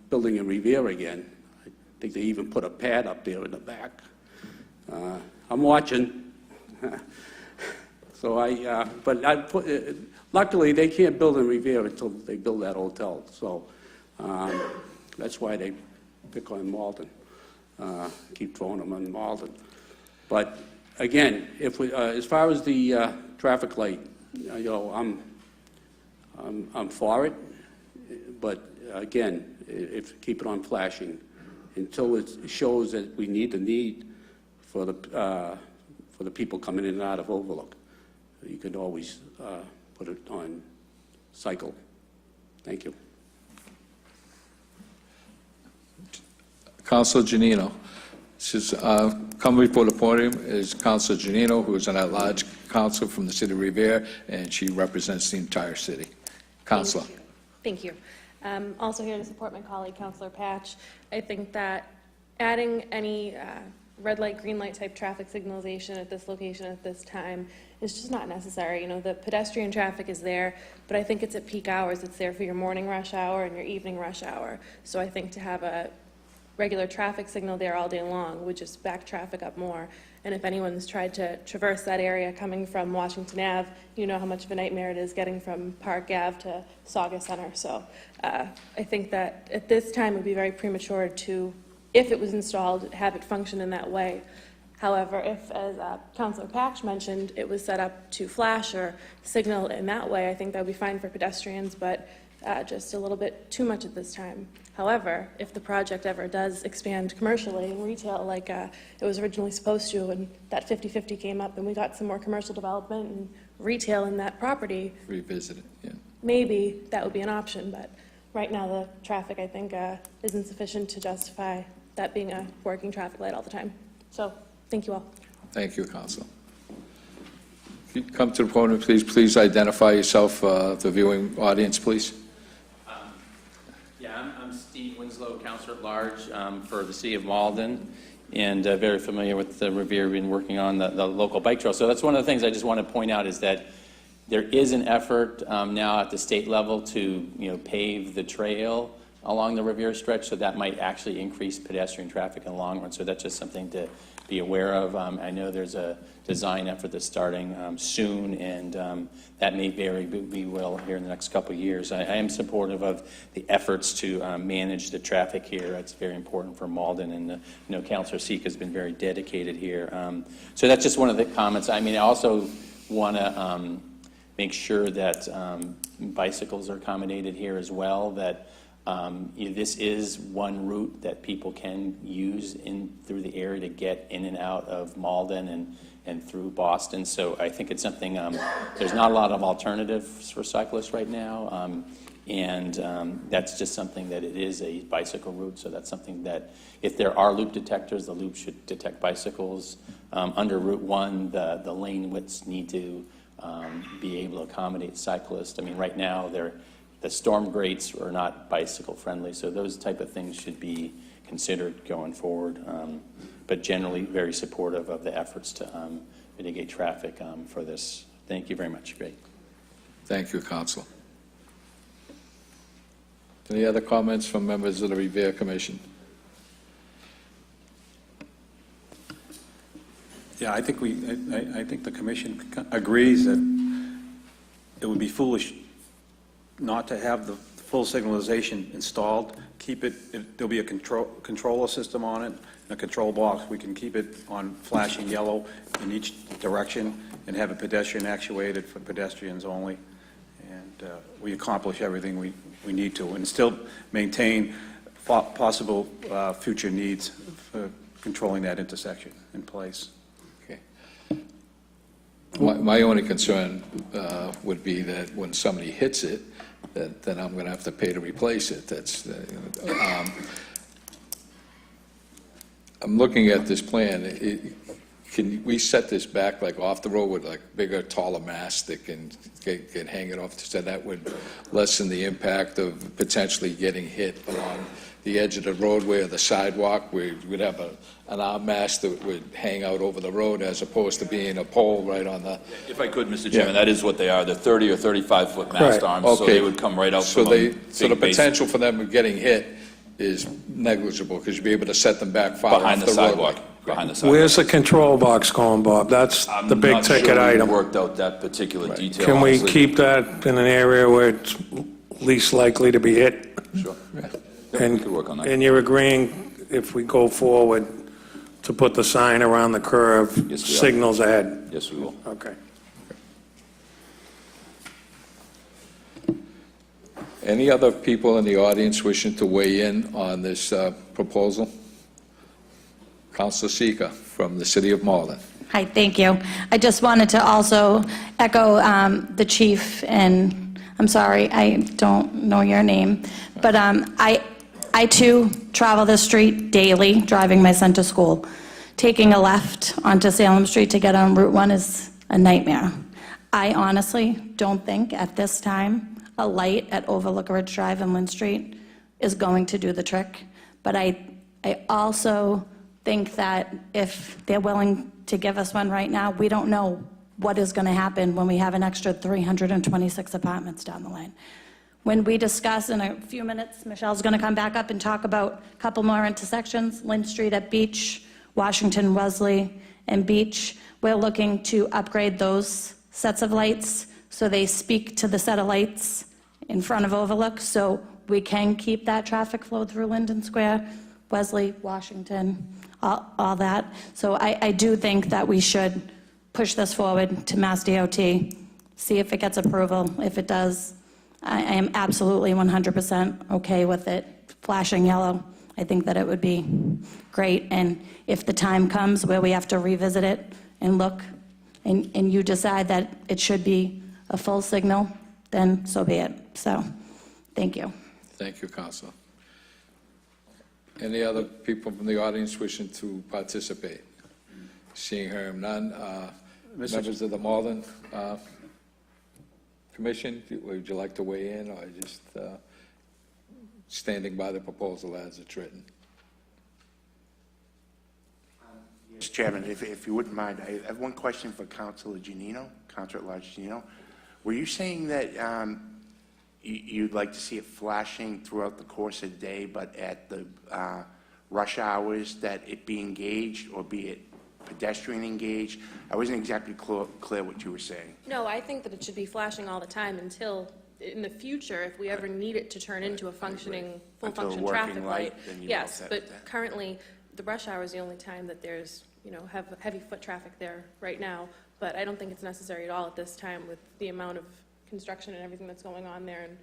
building a Revere again. I think they even put a pad up there in the back. I'm watching. So luckily, they can't build in Revere until they build that hotel. So that's why they pick on Malden, keep throwing them on Malden. But again, if we, as far as the traffic light, you know, I'm for it. But again, keep it on flashing until it shows that we need the need for the people coming in and out of Overlook. You could always put it on cycle. Thank you. Councilor Janino. Coming before the podium is Councilor Janino, who is an at-large council from the city of Revere, and she represents the entire city. Councilor. Thank you. Also here to support my colleague, Councilor Patch. I think that adding any red light, green light type traffic signalization at this location at this time is just not necessary. You know, the pedestrian traffic is there, but I think it's at peak hours. It's there for your morning rush hour and your evening rush hour. So I think to have a regular traffic signal there all day long would just back traffic up more. And if anyone's tried to traverse that area coming from Washington Ave, you know how much of a nightmare it is getting from Park Ave to Saugus Center. So I think that at this time it would be very premature to, if it was installed, have it function in that way. However, if, as Councilor Patch mentioned, it was set up to flash or signal in that way, I think that would be fine for pedestrians, but just a little bit too much at this time. However, if the project ever does expand commercially and retail like it was originally supposed to, and that 50-50 came up and we got some more commercial development and retail in that property, Revisit it, yeah. maybe that would be an option, but right now the traffic, I think, isn't sufficient to justify that being a working traffic light all the time. So, thank you all. Thank you, Councilor. If you come to the podium, please identify yourself, the viewing audience, please. Yeah, I'm Steve Winslow, Councilor at Large for the City of Malden, and very familiar with the Revere. We've been working on the local bike trail. So that's one of the things I just want to point out is that there is an effort now at the state level to pave the trail along the Revere stretch, so that might actually increase pedestrian traffic in the long run. So that's just something to be aware of. I know there's a design effort that's starting soon, and that may vary, but we will here in the next couple of years. I am supportive of the efforts to manage the traffic here. It's very important for Malden, and Councilor Seek has been very dedicated here. So that's just one of the comments. I mean, I also want to make sure that bicycles are accommodated here as well, that this is one route that people can use through the area to get in and out of Malden and through Boston. So I think it's something, there's not a lot of alternatives for cyclists right now, and that's just something that it is a bicycle route. So that's something that if there are loop detectors, the loop should detect bicycles. Under Route 1, the lane widths need to be able to accommodate cyclists. I mean, right now, the storm grates are not bicycle friendly, so those type of things should be considered going forward. But generally, very supportive of the efforts to mitigate traffic for this. Thank you very much. Great. Thank you, Council. Any other comments from members of the Revere Commission? Yeah, I think the commission agrees that it would be foolish not to have the full signalization installed. Keep it, there'll be a controller system on it, a control box. We can keep it on flashing yellow in each direction and have it pedestrian actuated for pedestrians only. And we accomplish everything we need to and still maintain possible future needs for controlling that intersection in place. Okay. My only concern would be that when somebody hits it, then I'm going to have to pay to replace it. I'm looking at this plan. Can we set this back like off the road with like bigger, taller masts that can hang it off, so that would lessen the impact of potentially getting hit along the edge of the roadway or the sidewalk, where we'd have an arm mast that would hang out over the road as opposed to being a pole right on the... If I could, Mr. Chairman, that is what they are. They're 30 or 35-foot mast Right. arms, so Okay. they would come right out So from a so the big base potential for them getting hit is negligible, because you'd be able to set them back far off behind the the roadway. sidewalk. Behind the sidewalk. Where's the control box going, Bob? That's the big ticket I'm not sure item. we worked out that particular detail, Can we honestly. keep that in an area where it's least likely to be hit? Sure. Yeah, we And, could work on that. and you're agreeing, if we go forward, to put the sign around the curve, Yes, we are. signals ahead? Yes, we will. Okay. Any other people in the audience wishing to weigh in on this proposal? Councilor Seeker from the city of Malden. Hi, thank you. I just wanted to also echo the chief, and I'm sorry, I don't know your name, but I too travel this street daily, driving my son to school. Taking a left onto Salem Street to get on Route 1 is a nightmare. I honestly don't think at this time a light at Overlook Ridge Drive and Lynn Street is going to do the trick, but I also think that if they're willing to give us one right now, we don't know what is going to happen when we have an extra 326 apartments down the line. When we discuss in a few minutes, Michelle's going to come back up and talk about a couple more intersections, Lynn Street at Beach, Washington, Wesley, and Beach. We're looking to upgrade those sets of lights so they speak to the set of lights in front of Overlook, so we can keep that traffic flow through Linden Square, Wesley, Washington, all that. So I do think that we should push this forward to Mass DOT, see if it gets approval. If it does, I am absolutely 100% okay with it flashing yellow. I think that it would be great, and if the time comes where we have to revisit it and look, and you decide that it should be a full signal, then so be it. So, thank you. Thank you, Councilor. Any other people from the audience wishing to participate? Seeing her none. Members of the Malden Commission, would you like to weigh in, or just standing by the proposal as it's written? Mr. Chairman, if you wouldn't mind, I have one question for Councilor Giannino, Councilor at Large Giannino. Were you saying that you'd like to see it flashing throughout the course of the day, but at the rush hours that it be engaged, or be it pedestrian engaged? I wasn't exactly clear what you were saying. No, I think that it should be flashing all the time until, in the future, if we ever need it to turn into a functioning, Until a full-function working traffic light, light. then you're all Yes, set but with that. currently, the rush hour is the only time that there's, heavy foot traffic there right now. But I don't think it's necessary at all at this time with the amount of construction and everything that's going on there, and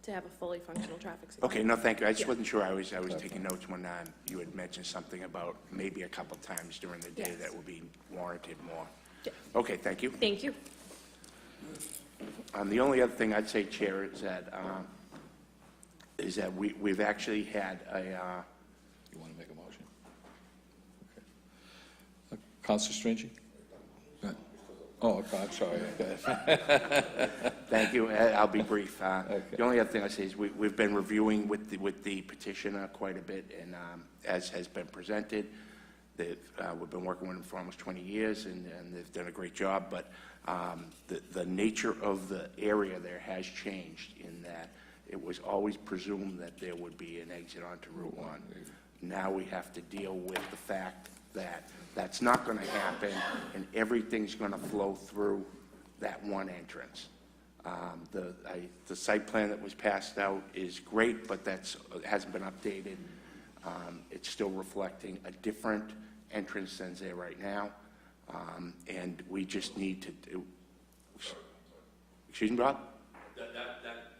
to have a fully functional traffic signal. Okay, no, thank you. I just Yeah. wasn't sure. I was taking notes when you had mentioned something about maybe a couple times during the day Yes. that would be warranted more. Yeah. Okay, thank you. Thank you. The only other thing I'd say, Chair, is that we've actually had a, You want to make a motion? Okay. Councilor Stringy? Go ahead. Oh, okay, I'm sorry. Okay. thank you. I'll be brief. The only other thing I say is we've been reviewing with the petitioner quite a bit, and as has been presented, we've been working with them for almost 20 years, and they've done a great job. But the nature of the area there has changed in that it was always presumed that there would be an exit onto Route 1. Now we have to deal with the fact that that's not going to happen, and everything's going to flow through that one entrance. The site plan that was passed out is great, but it hasn't been updated. It's still reflecting a different entrance than's there right now, and we just need to do. Excuse me, Bob? That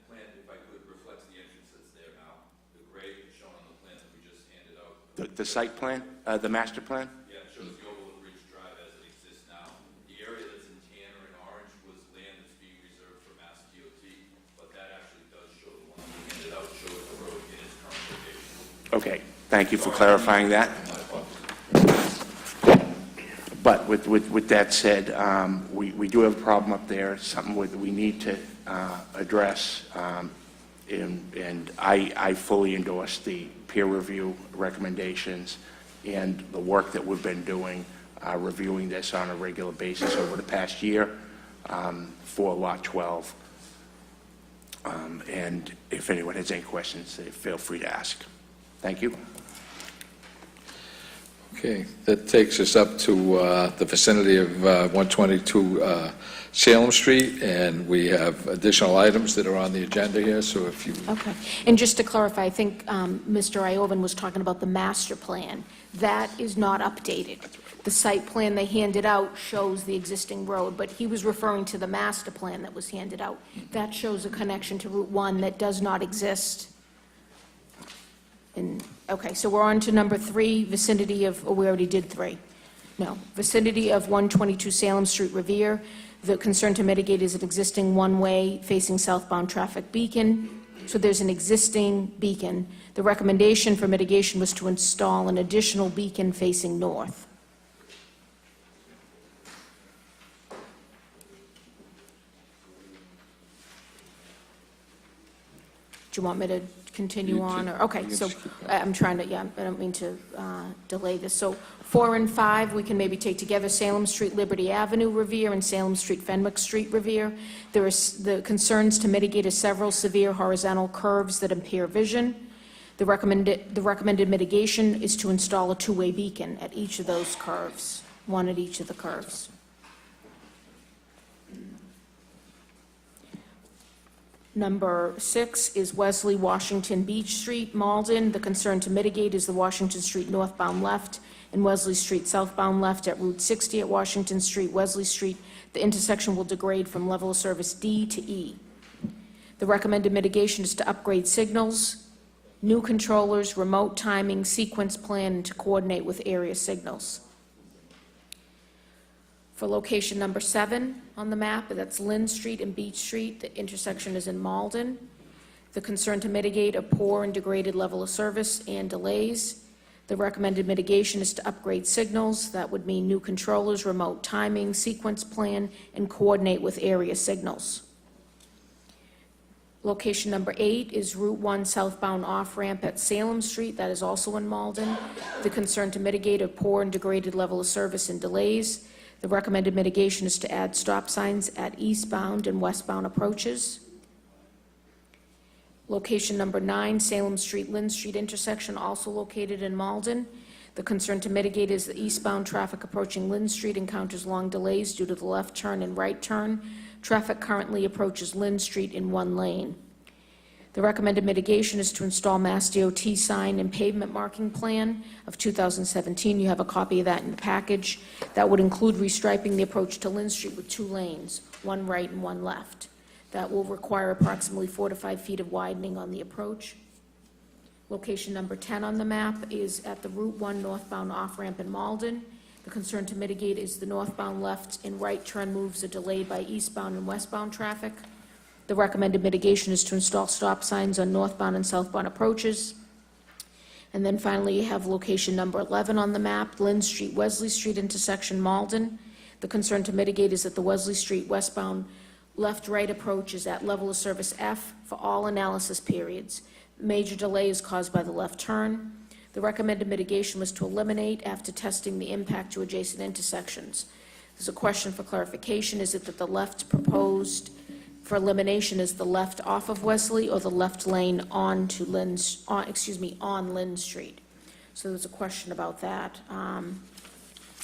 plan, if I could, reflects the entrance that's there now. The grade shown on the plan that we just handed out. The site plan, the master plan? Yeah, it shows the Overlook Ridge Drive as it exists now. The area that's in Okay, thank you for clarifying that. But with that said, we do have a problem up there, something that we need to address, and I fully endorse the peer review recommendations and the work that we've been doing, reviewing this on a regular basis over the past year for Lot 12. And if anyone has any questions, feel free to ask. Thank you. Okay, that takes us up to the vicinity of 122 Salem Street, and we have additional items that are on the agenda here, so if you... Okay. And just to clarify, I think Mr. Iovan was talking about the master plan. That is not updated. The site plan they handed out shows the existing road, but he was referring to the master plan that was handed out. That shows a connection to Route 1 that does not exist. Okay, so we're on to number 3, vicinity of, we already did 3. No, vicinity of 122 Salem Street, Revere. The concern to mitigate is an existing one-way facing southbound traffic beacon. So there's an existing beacon. The recommendation for mitigation was to install an additional beacon facing north. Do you want me to continue on? Or okay, so I'm trying to, I don't mean to delay this. So 4 and 5, we can maybe take together. Salem Street, Liberty Avenue, Revere, and Salem Street, Fenwick Street, Revere. There is the concerns to mitigate several severe horizontal curves that impair vision. The recommended mitigation is to install a two-way beacon at each of those curves, one at each of the curves. Number 6 is Wesley Washington Beach Street, Malden. The concern to mitigate is the Washington Street northbound left and Wesley Street southbound left at Route 60 at Washington Street, Wesley Street. The intersection will degrade from level of service D to E. The recommended mitigation is to upgrade signals, new controllers, remote timing, sequence plan, and to coordinate with area signals. For location number 7 on the map, that's Lynn Street and Beach Street. The intersection is in Malden. The concern to mitigate a poor and degraded level of service and delays. The recommended mitigation is to upgrade signals. That would mean new controllers, remote timing, sequence plan, and coordinate with area signals. Location number 8 is Route 1 southbound off-ramp at Salem Street. That is also in Malden. The concern to mitigate a poor and degraded level of service and delays. The recommended mitigation is to add stop signs at eastbound and westbound approaches. Location number 9, Salem Street, Lynn Street intersection, also located in Malden. The concern to mitigate is the eastbound traffic approaching Lynn Street encounters long delays due to the left turn and right turn. Traffic currently approaches Lynn Street in one lane. The recommended mitigation is to install Mass DOT sign and pavement marking plan of 2017. You have a copy of that in the package. That would include restriping the approach to Lynn Street with 2 lanes, one right and one left. That will require approximately 4 to 5 feet of widening on the approach. Location number 10 on the map is at the Route 1 northbound off-ramp in Malden. The concern to mitigate is the northbound left and right turn moves are delayed by eastbound and westbound traffic. The recommended mitigation is to install stop signs on northbound and southbound approaches. And then finally, you have location number 11 on the map, Lynn Street, Wesley Street intersection, Malden. The concern to mitigate is that the Wesley Street westbound left-right approach is at level of service F for all analysis periods. Major delay is caused by the left turn. The recommended mitigation was to eliminate after testing the impact to adjacent intersections. There's a question for clarification. Is it that the left proposed for elimination is the left off of Wesley or the left lane on to Lynn's, on Lynn Street? So there's a question about that.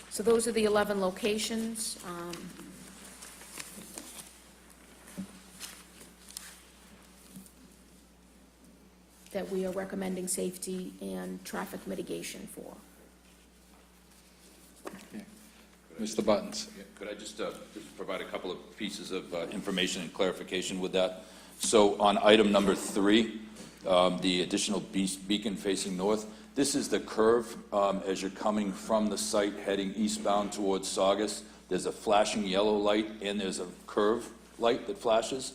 So those are the 11 locations. That we are recommending safety and traffic mitigation for. Mr. Buttons. Could I just provide a couple of pieces of information and clarification with that? So on item number 3, the additional beacon facing north, this is the curve as you're coming from the site heading eastbound towards Saugus. There's a flashing yellow light and there's a curve light that flashes.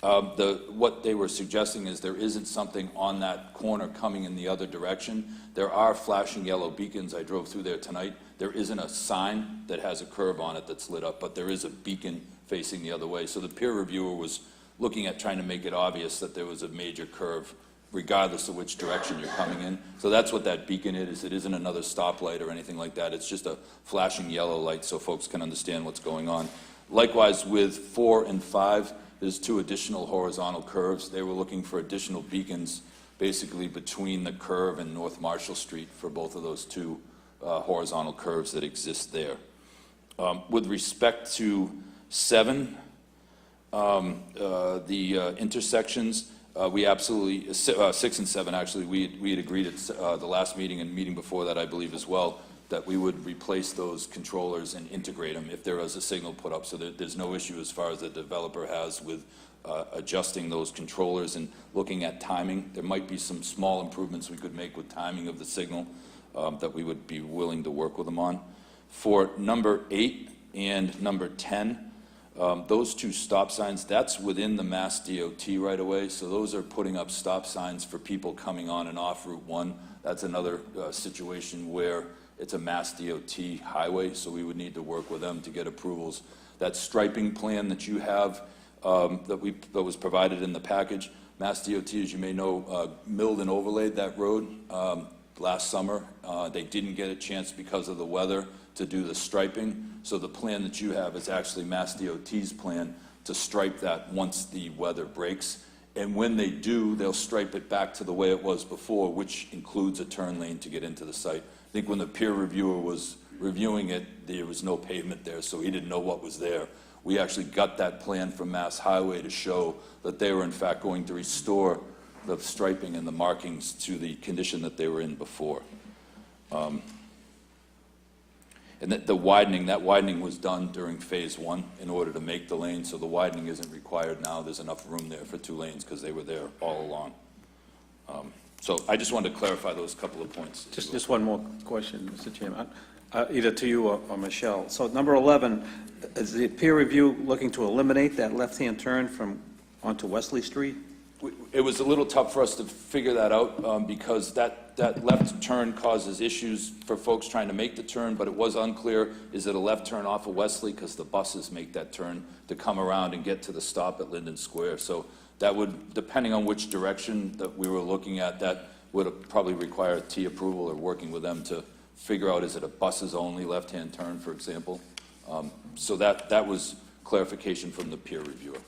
What they were suggesting is there isn't something on that corner coming in the other direction. There are flashing yellow beacons. I drove through there tonight. There isn't a sign that has a curve on it that's lit up, but there is a beacon facing the other way. So the peer reviewer was looking at trying to make it obvious that there was a major curve regardless of which direction you're coming in. So that's what that beacon is. It isn't another stoplight or anything like that. It's just a flashing yellow light so folks can understand what's going on. Likewise with 4 and 5, there's 2 additional horizontal curves. They were looking for additional beacons basically between the curve and North Marshall Street for both of those 2 horizontal curves that exist there. With respect to 7, the intersections, we absolutely, 6 and 7 actually, we had agreed at the last meeting and meeting before that, I believe as well, that we would replace those controllers and integrate them if there was a signal put up, so that there's no issue as far as the developer has with adjusting those controllers and looking at timing. There might be some small improvements we could make with timing of the signal that we would be willing to work with them on. For number 8 and number 10, those 2 stop signs, that's within the Mass DOT right away, so those are putting up stop signs for people coming on and off Route 1. That's another situation where it's a Mass DOT highway, so we would need to work with them to get approvals. That striping plan that you have that was provided in the package, Mass DOT, as you may know, milled and overlaid that road last summer. They didn't get a chance because of the weather to do the striping, so the plan that you have is actually Mass DOT's plan to stripe that once the weather breaks. And when they do, they'll stripe it back to the way it was before, which includes a turn lane to get into the site. I think when the peer reviewer was reviewing it, there was no pavement there, so he didn't know what was there. We actually got that plan from Mass Highway to show that they were in fact going to restore the striping and the markings to the condition that they were in before. And that widening was done during phase 1 in order to make the lane, so the widening isn't required now. There's enough room there for 2 lanes because they were there all along. So I just wanted to clarify those couple of points. Just one more question, Mr. Chairman, either to you or Michelle. So number 11, is the peer review looking to eliminate that left-hand turn from onto Wesley Street? It was a little tough for us to figure that out because that left turn causes issues for folks trying to make the turn, but it was unclear, is it a left turn off of Wesley? Because the buses make that turn to come around and get to the stop at Linden Square. So that would, depending on which direction that we were looking at, that would probably require T approval or working with them to figure out, is it a buses only left-hand turn, for example? So that was clarification from the peer reviewer.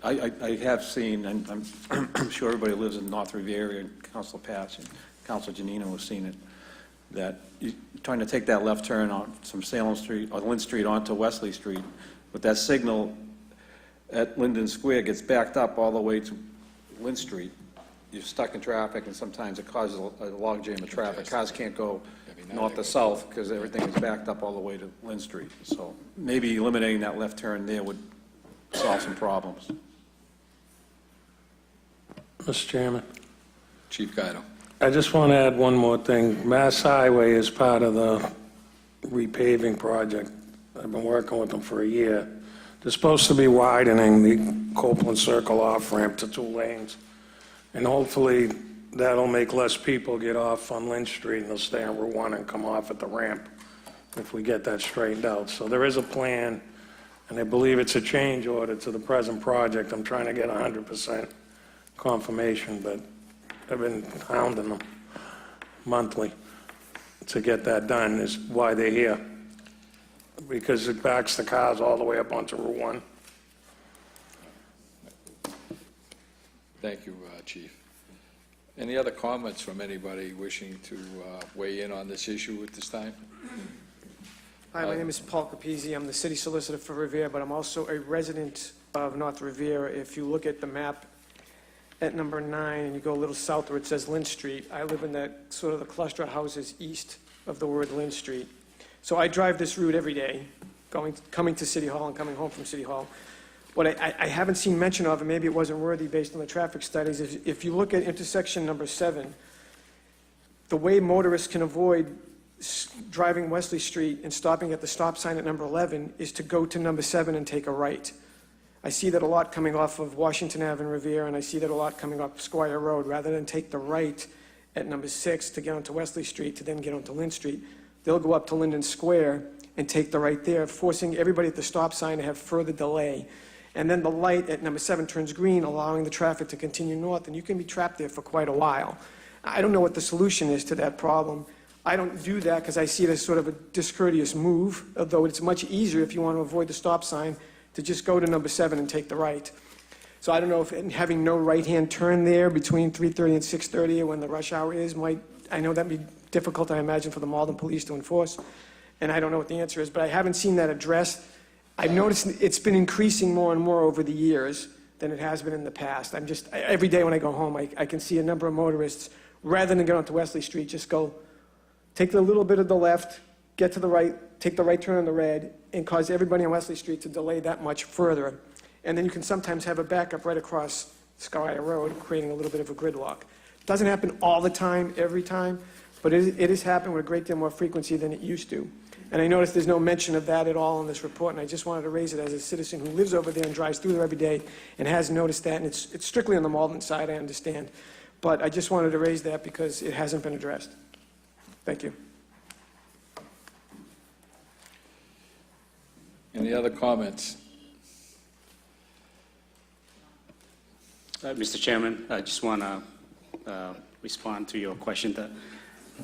I have seen, and I'm sure everybody who lives in North Riviera area, and Councilor Patch and Councilor Janino have seen it, that you're trying to take that left turn on from Salem Street or Lynn Street onto Wesley Street, but that signal at Linden Square gets backed up all the way to Lynn Street. You're stuck in traffic, and sometimes it causes a logjam of traffic. Cars can't go north to south because everything is backed up all the way to Lynn Street. So maybe eliminating that left turn there would solve some problems. Mr. Chairman, Chief Guido. I just want to add one more thing. Mass Highway is part of the repaving project. I've been working with them for a year. They're supposed to be widening the Copeland Circle off-ramp to 2 lanes. And hopefully that'll make less people get off on Lynch Street and they'll stay on Route 1 and come off at the ramp if we get that straightened out. So there is a plan, and I believe it's a change order to the present project. I'm trying to get 100% confirmation, but I've been hounding them monthly to get that done, is why they're here. Because it backs the cars all the way up onto Route 1. Thank you, Chief. Any other comments from anybody wishing to weigh in on this issue at this time? Hi, my name is Paul Capizzi. I'm the city solicitor for Revere, but I'm also a resident of North Revere. If you look at the map at number 9 and you go a little south where it says Lynn Street, I live in that sort of the cluster of houses east of the word Lynn Street. So I drive this route every day, coming to City Hall and coming home from City Hall. What I haven't seen mention of, and maybe it wasn't worthy based on the traffic studies, is if you look at intersection number 7, the way motorists can avoid driving Wesley Street and stopping at the stop sign at number 11 is to go to number 7 and take a right. I see that a lot coming off of Washington Ave and Revere, and I see that a lot coming up Squire Road. Rather than take the right at number 6 to get onto Wesley Street to then get onto Lynn Street, they'll go up to Linden Square and take the right there, forcing everybody at the stop sign to have further delay. And then the light at number 7 turns green, allowing the traffic to continue north, and you can be trapped there for quite a while. I don't know what the solution is to that problem. I don't do that because I see it as sort of a discourteous move, although it's much easier if you want to avoid the stop sign to just go to number 7 and take the right. So I don't know if having no right-hand turn there between 3:30 and 6:30 when the rush hour is might, I know that'd be difficult, I imagine, for the Malden Police to enforce, and I don't know what the answer is, but I haven't seen that addressed. I've noticed it's been increasing more and more over the years than it has been in the past. Every day when I go home, I can see a number of motorists, rather than get onto Wesley Street, just go, take a little bit of the left, get to the right, take the right turn on the red, and cause everybody on Wesley Street to delay that much further. And then you can sometimes have a backup right across Squire Road, creating a little bit of a gridlock. It doesn't happen all the time, every time, but it has happened with a great deal more frequency than it used to. And I noticed there's no mention of that at all in this report, and I just wanted to raise it as a citizen who lives over there and drives through there every day and has noticed that, and it's strictly on the Malden side, I understand. But I just wanted to raise that because it hasn't been addressed. Thank you. Any other comments? Mr. Chairman, I just want to respond to your question.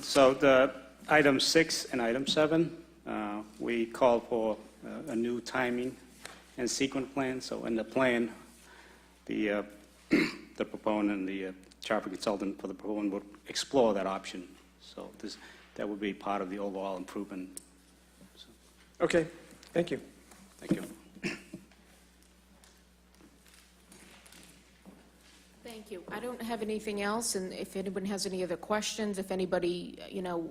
So the item 6 and item 7, we call for a new timing and sequence plan. So in the plan, the proponent, the traffic consultant for the proponent would explore that option. So that would be part of the overall improvement. Okay, thank you. Thank you. Thank you. I don't have anything else, and if anyone has any other questions, if anybody,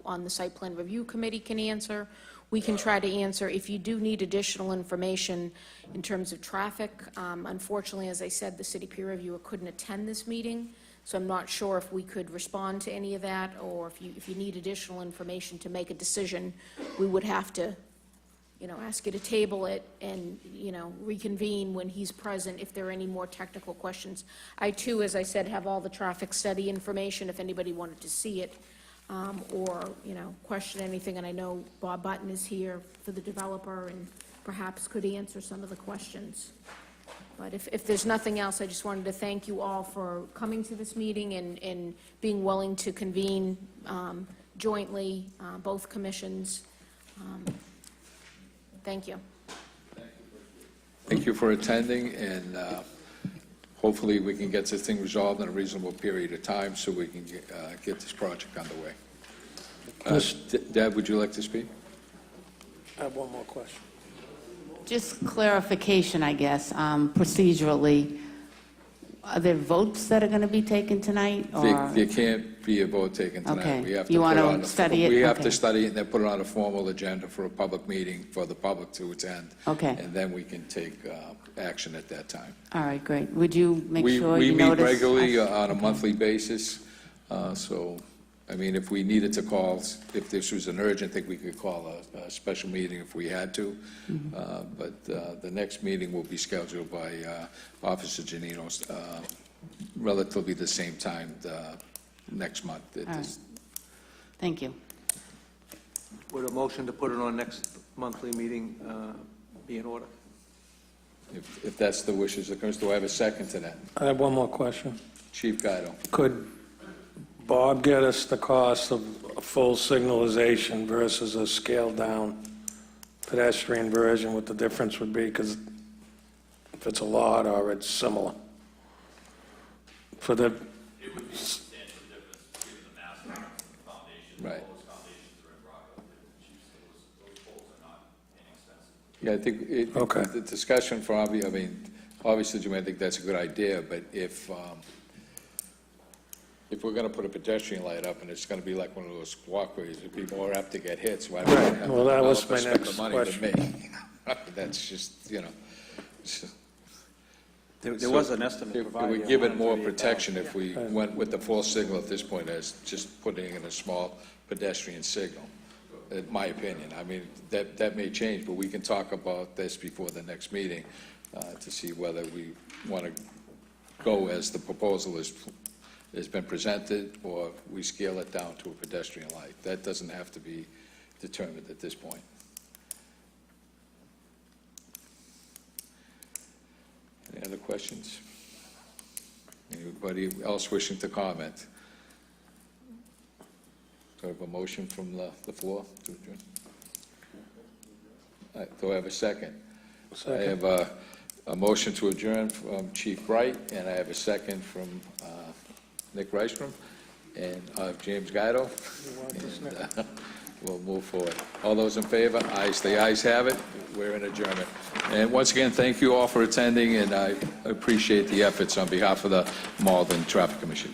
on the site plan review committee can answer, we can try to answer. If you do need additional information in terms of traffic, unfortunately, as I said, the city peer reviewer couldn't attend this meeting, so I'm not sure if we could respond to any of that, or if you need additional information to make a decision, we would have to ask you to table it and, reconvene when he's present if there are any more technical questions. I, too, as I said, have all the traffic study information if anybody wanted to see it or, question anything. And I know Bob Button is here for the developer and perhaps could answer some of the questions. But if there's nothing else, I just wanted to thank you all for coming to this meeting and being willing to convene jointly, both commissions. Thank you. Thank you for attending, and hopefully we can get this thing resolved in a reasonable period of time so we can get this project underway. Deb, would you like to speak? I have one more question. Just clarification, I guess, procedurally. Are there votes that are going to be taken tonight? Or? There can't be a vote taken tonight. Okay. We have to You put want it on to the- study it? We have Okay. to study it and then put it on a formal agenda for a public meeting for the public to attend. Okay. And then we can take action at that time. All right, great. Would you make sure We you meet notice? regularly on a monthly basis, so, I mean, if we needed to call, if this was an urgent thing, we could call a special meeting if we had to. But the next meeting will be scheduled by Officer Janino's relatively the same time next month. All right. Thank you. Would a motion to put it on next monthly meeting be in order? If that's the wishes of the commission, do I have a second to that? I have one more question. Chief Guido. Could Bob get us the cost of a full signalization versus a scaled-down pedestrian version, what the difference would be, because if it's a lot or it's similar? For the, Right. Yeah, I think Okay. the discussion for, obviously, Jim, I think that's a good idea, but if we're going to put a pedestrian light up and it's going to be like one of those walkways, it'd be more apt to get hit, so I don't Right. have Well, the that was developer my spend the next money question. than me. That's just, There was an estimate It provided. would give it more protection if we went with the full signal at this point as just putting in a small pedestrian signal, in my opinion. I mean, that may change, but we can talk about this before the next meeting. to see whether we want to go as the proposal has been presented, or we scale it down to a pedestrian light. That doesn't have to be determined at this point. Any other questions? Anybody else wishing to comment? Do I have a motion from the floor to adjourn? Do I have a second? I have a motion to adjourn from Chief Bright, and I have a second from Nick Reistrom and James Gatto. And, we'll move forward. All those in favor? Ayes. The ayes have it. We're in adjournment. And once again, thank you all for attending, and I appreciate the efforts on behalf of the Malden Traffic Commission.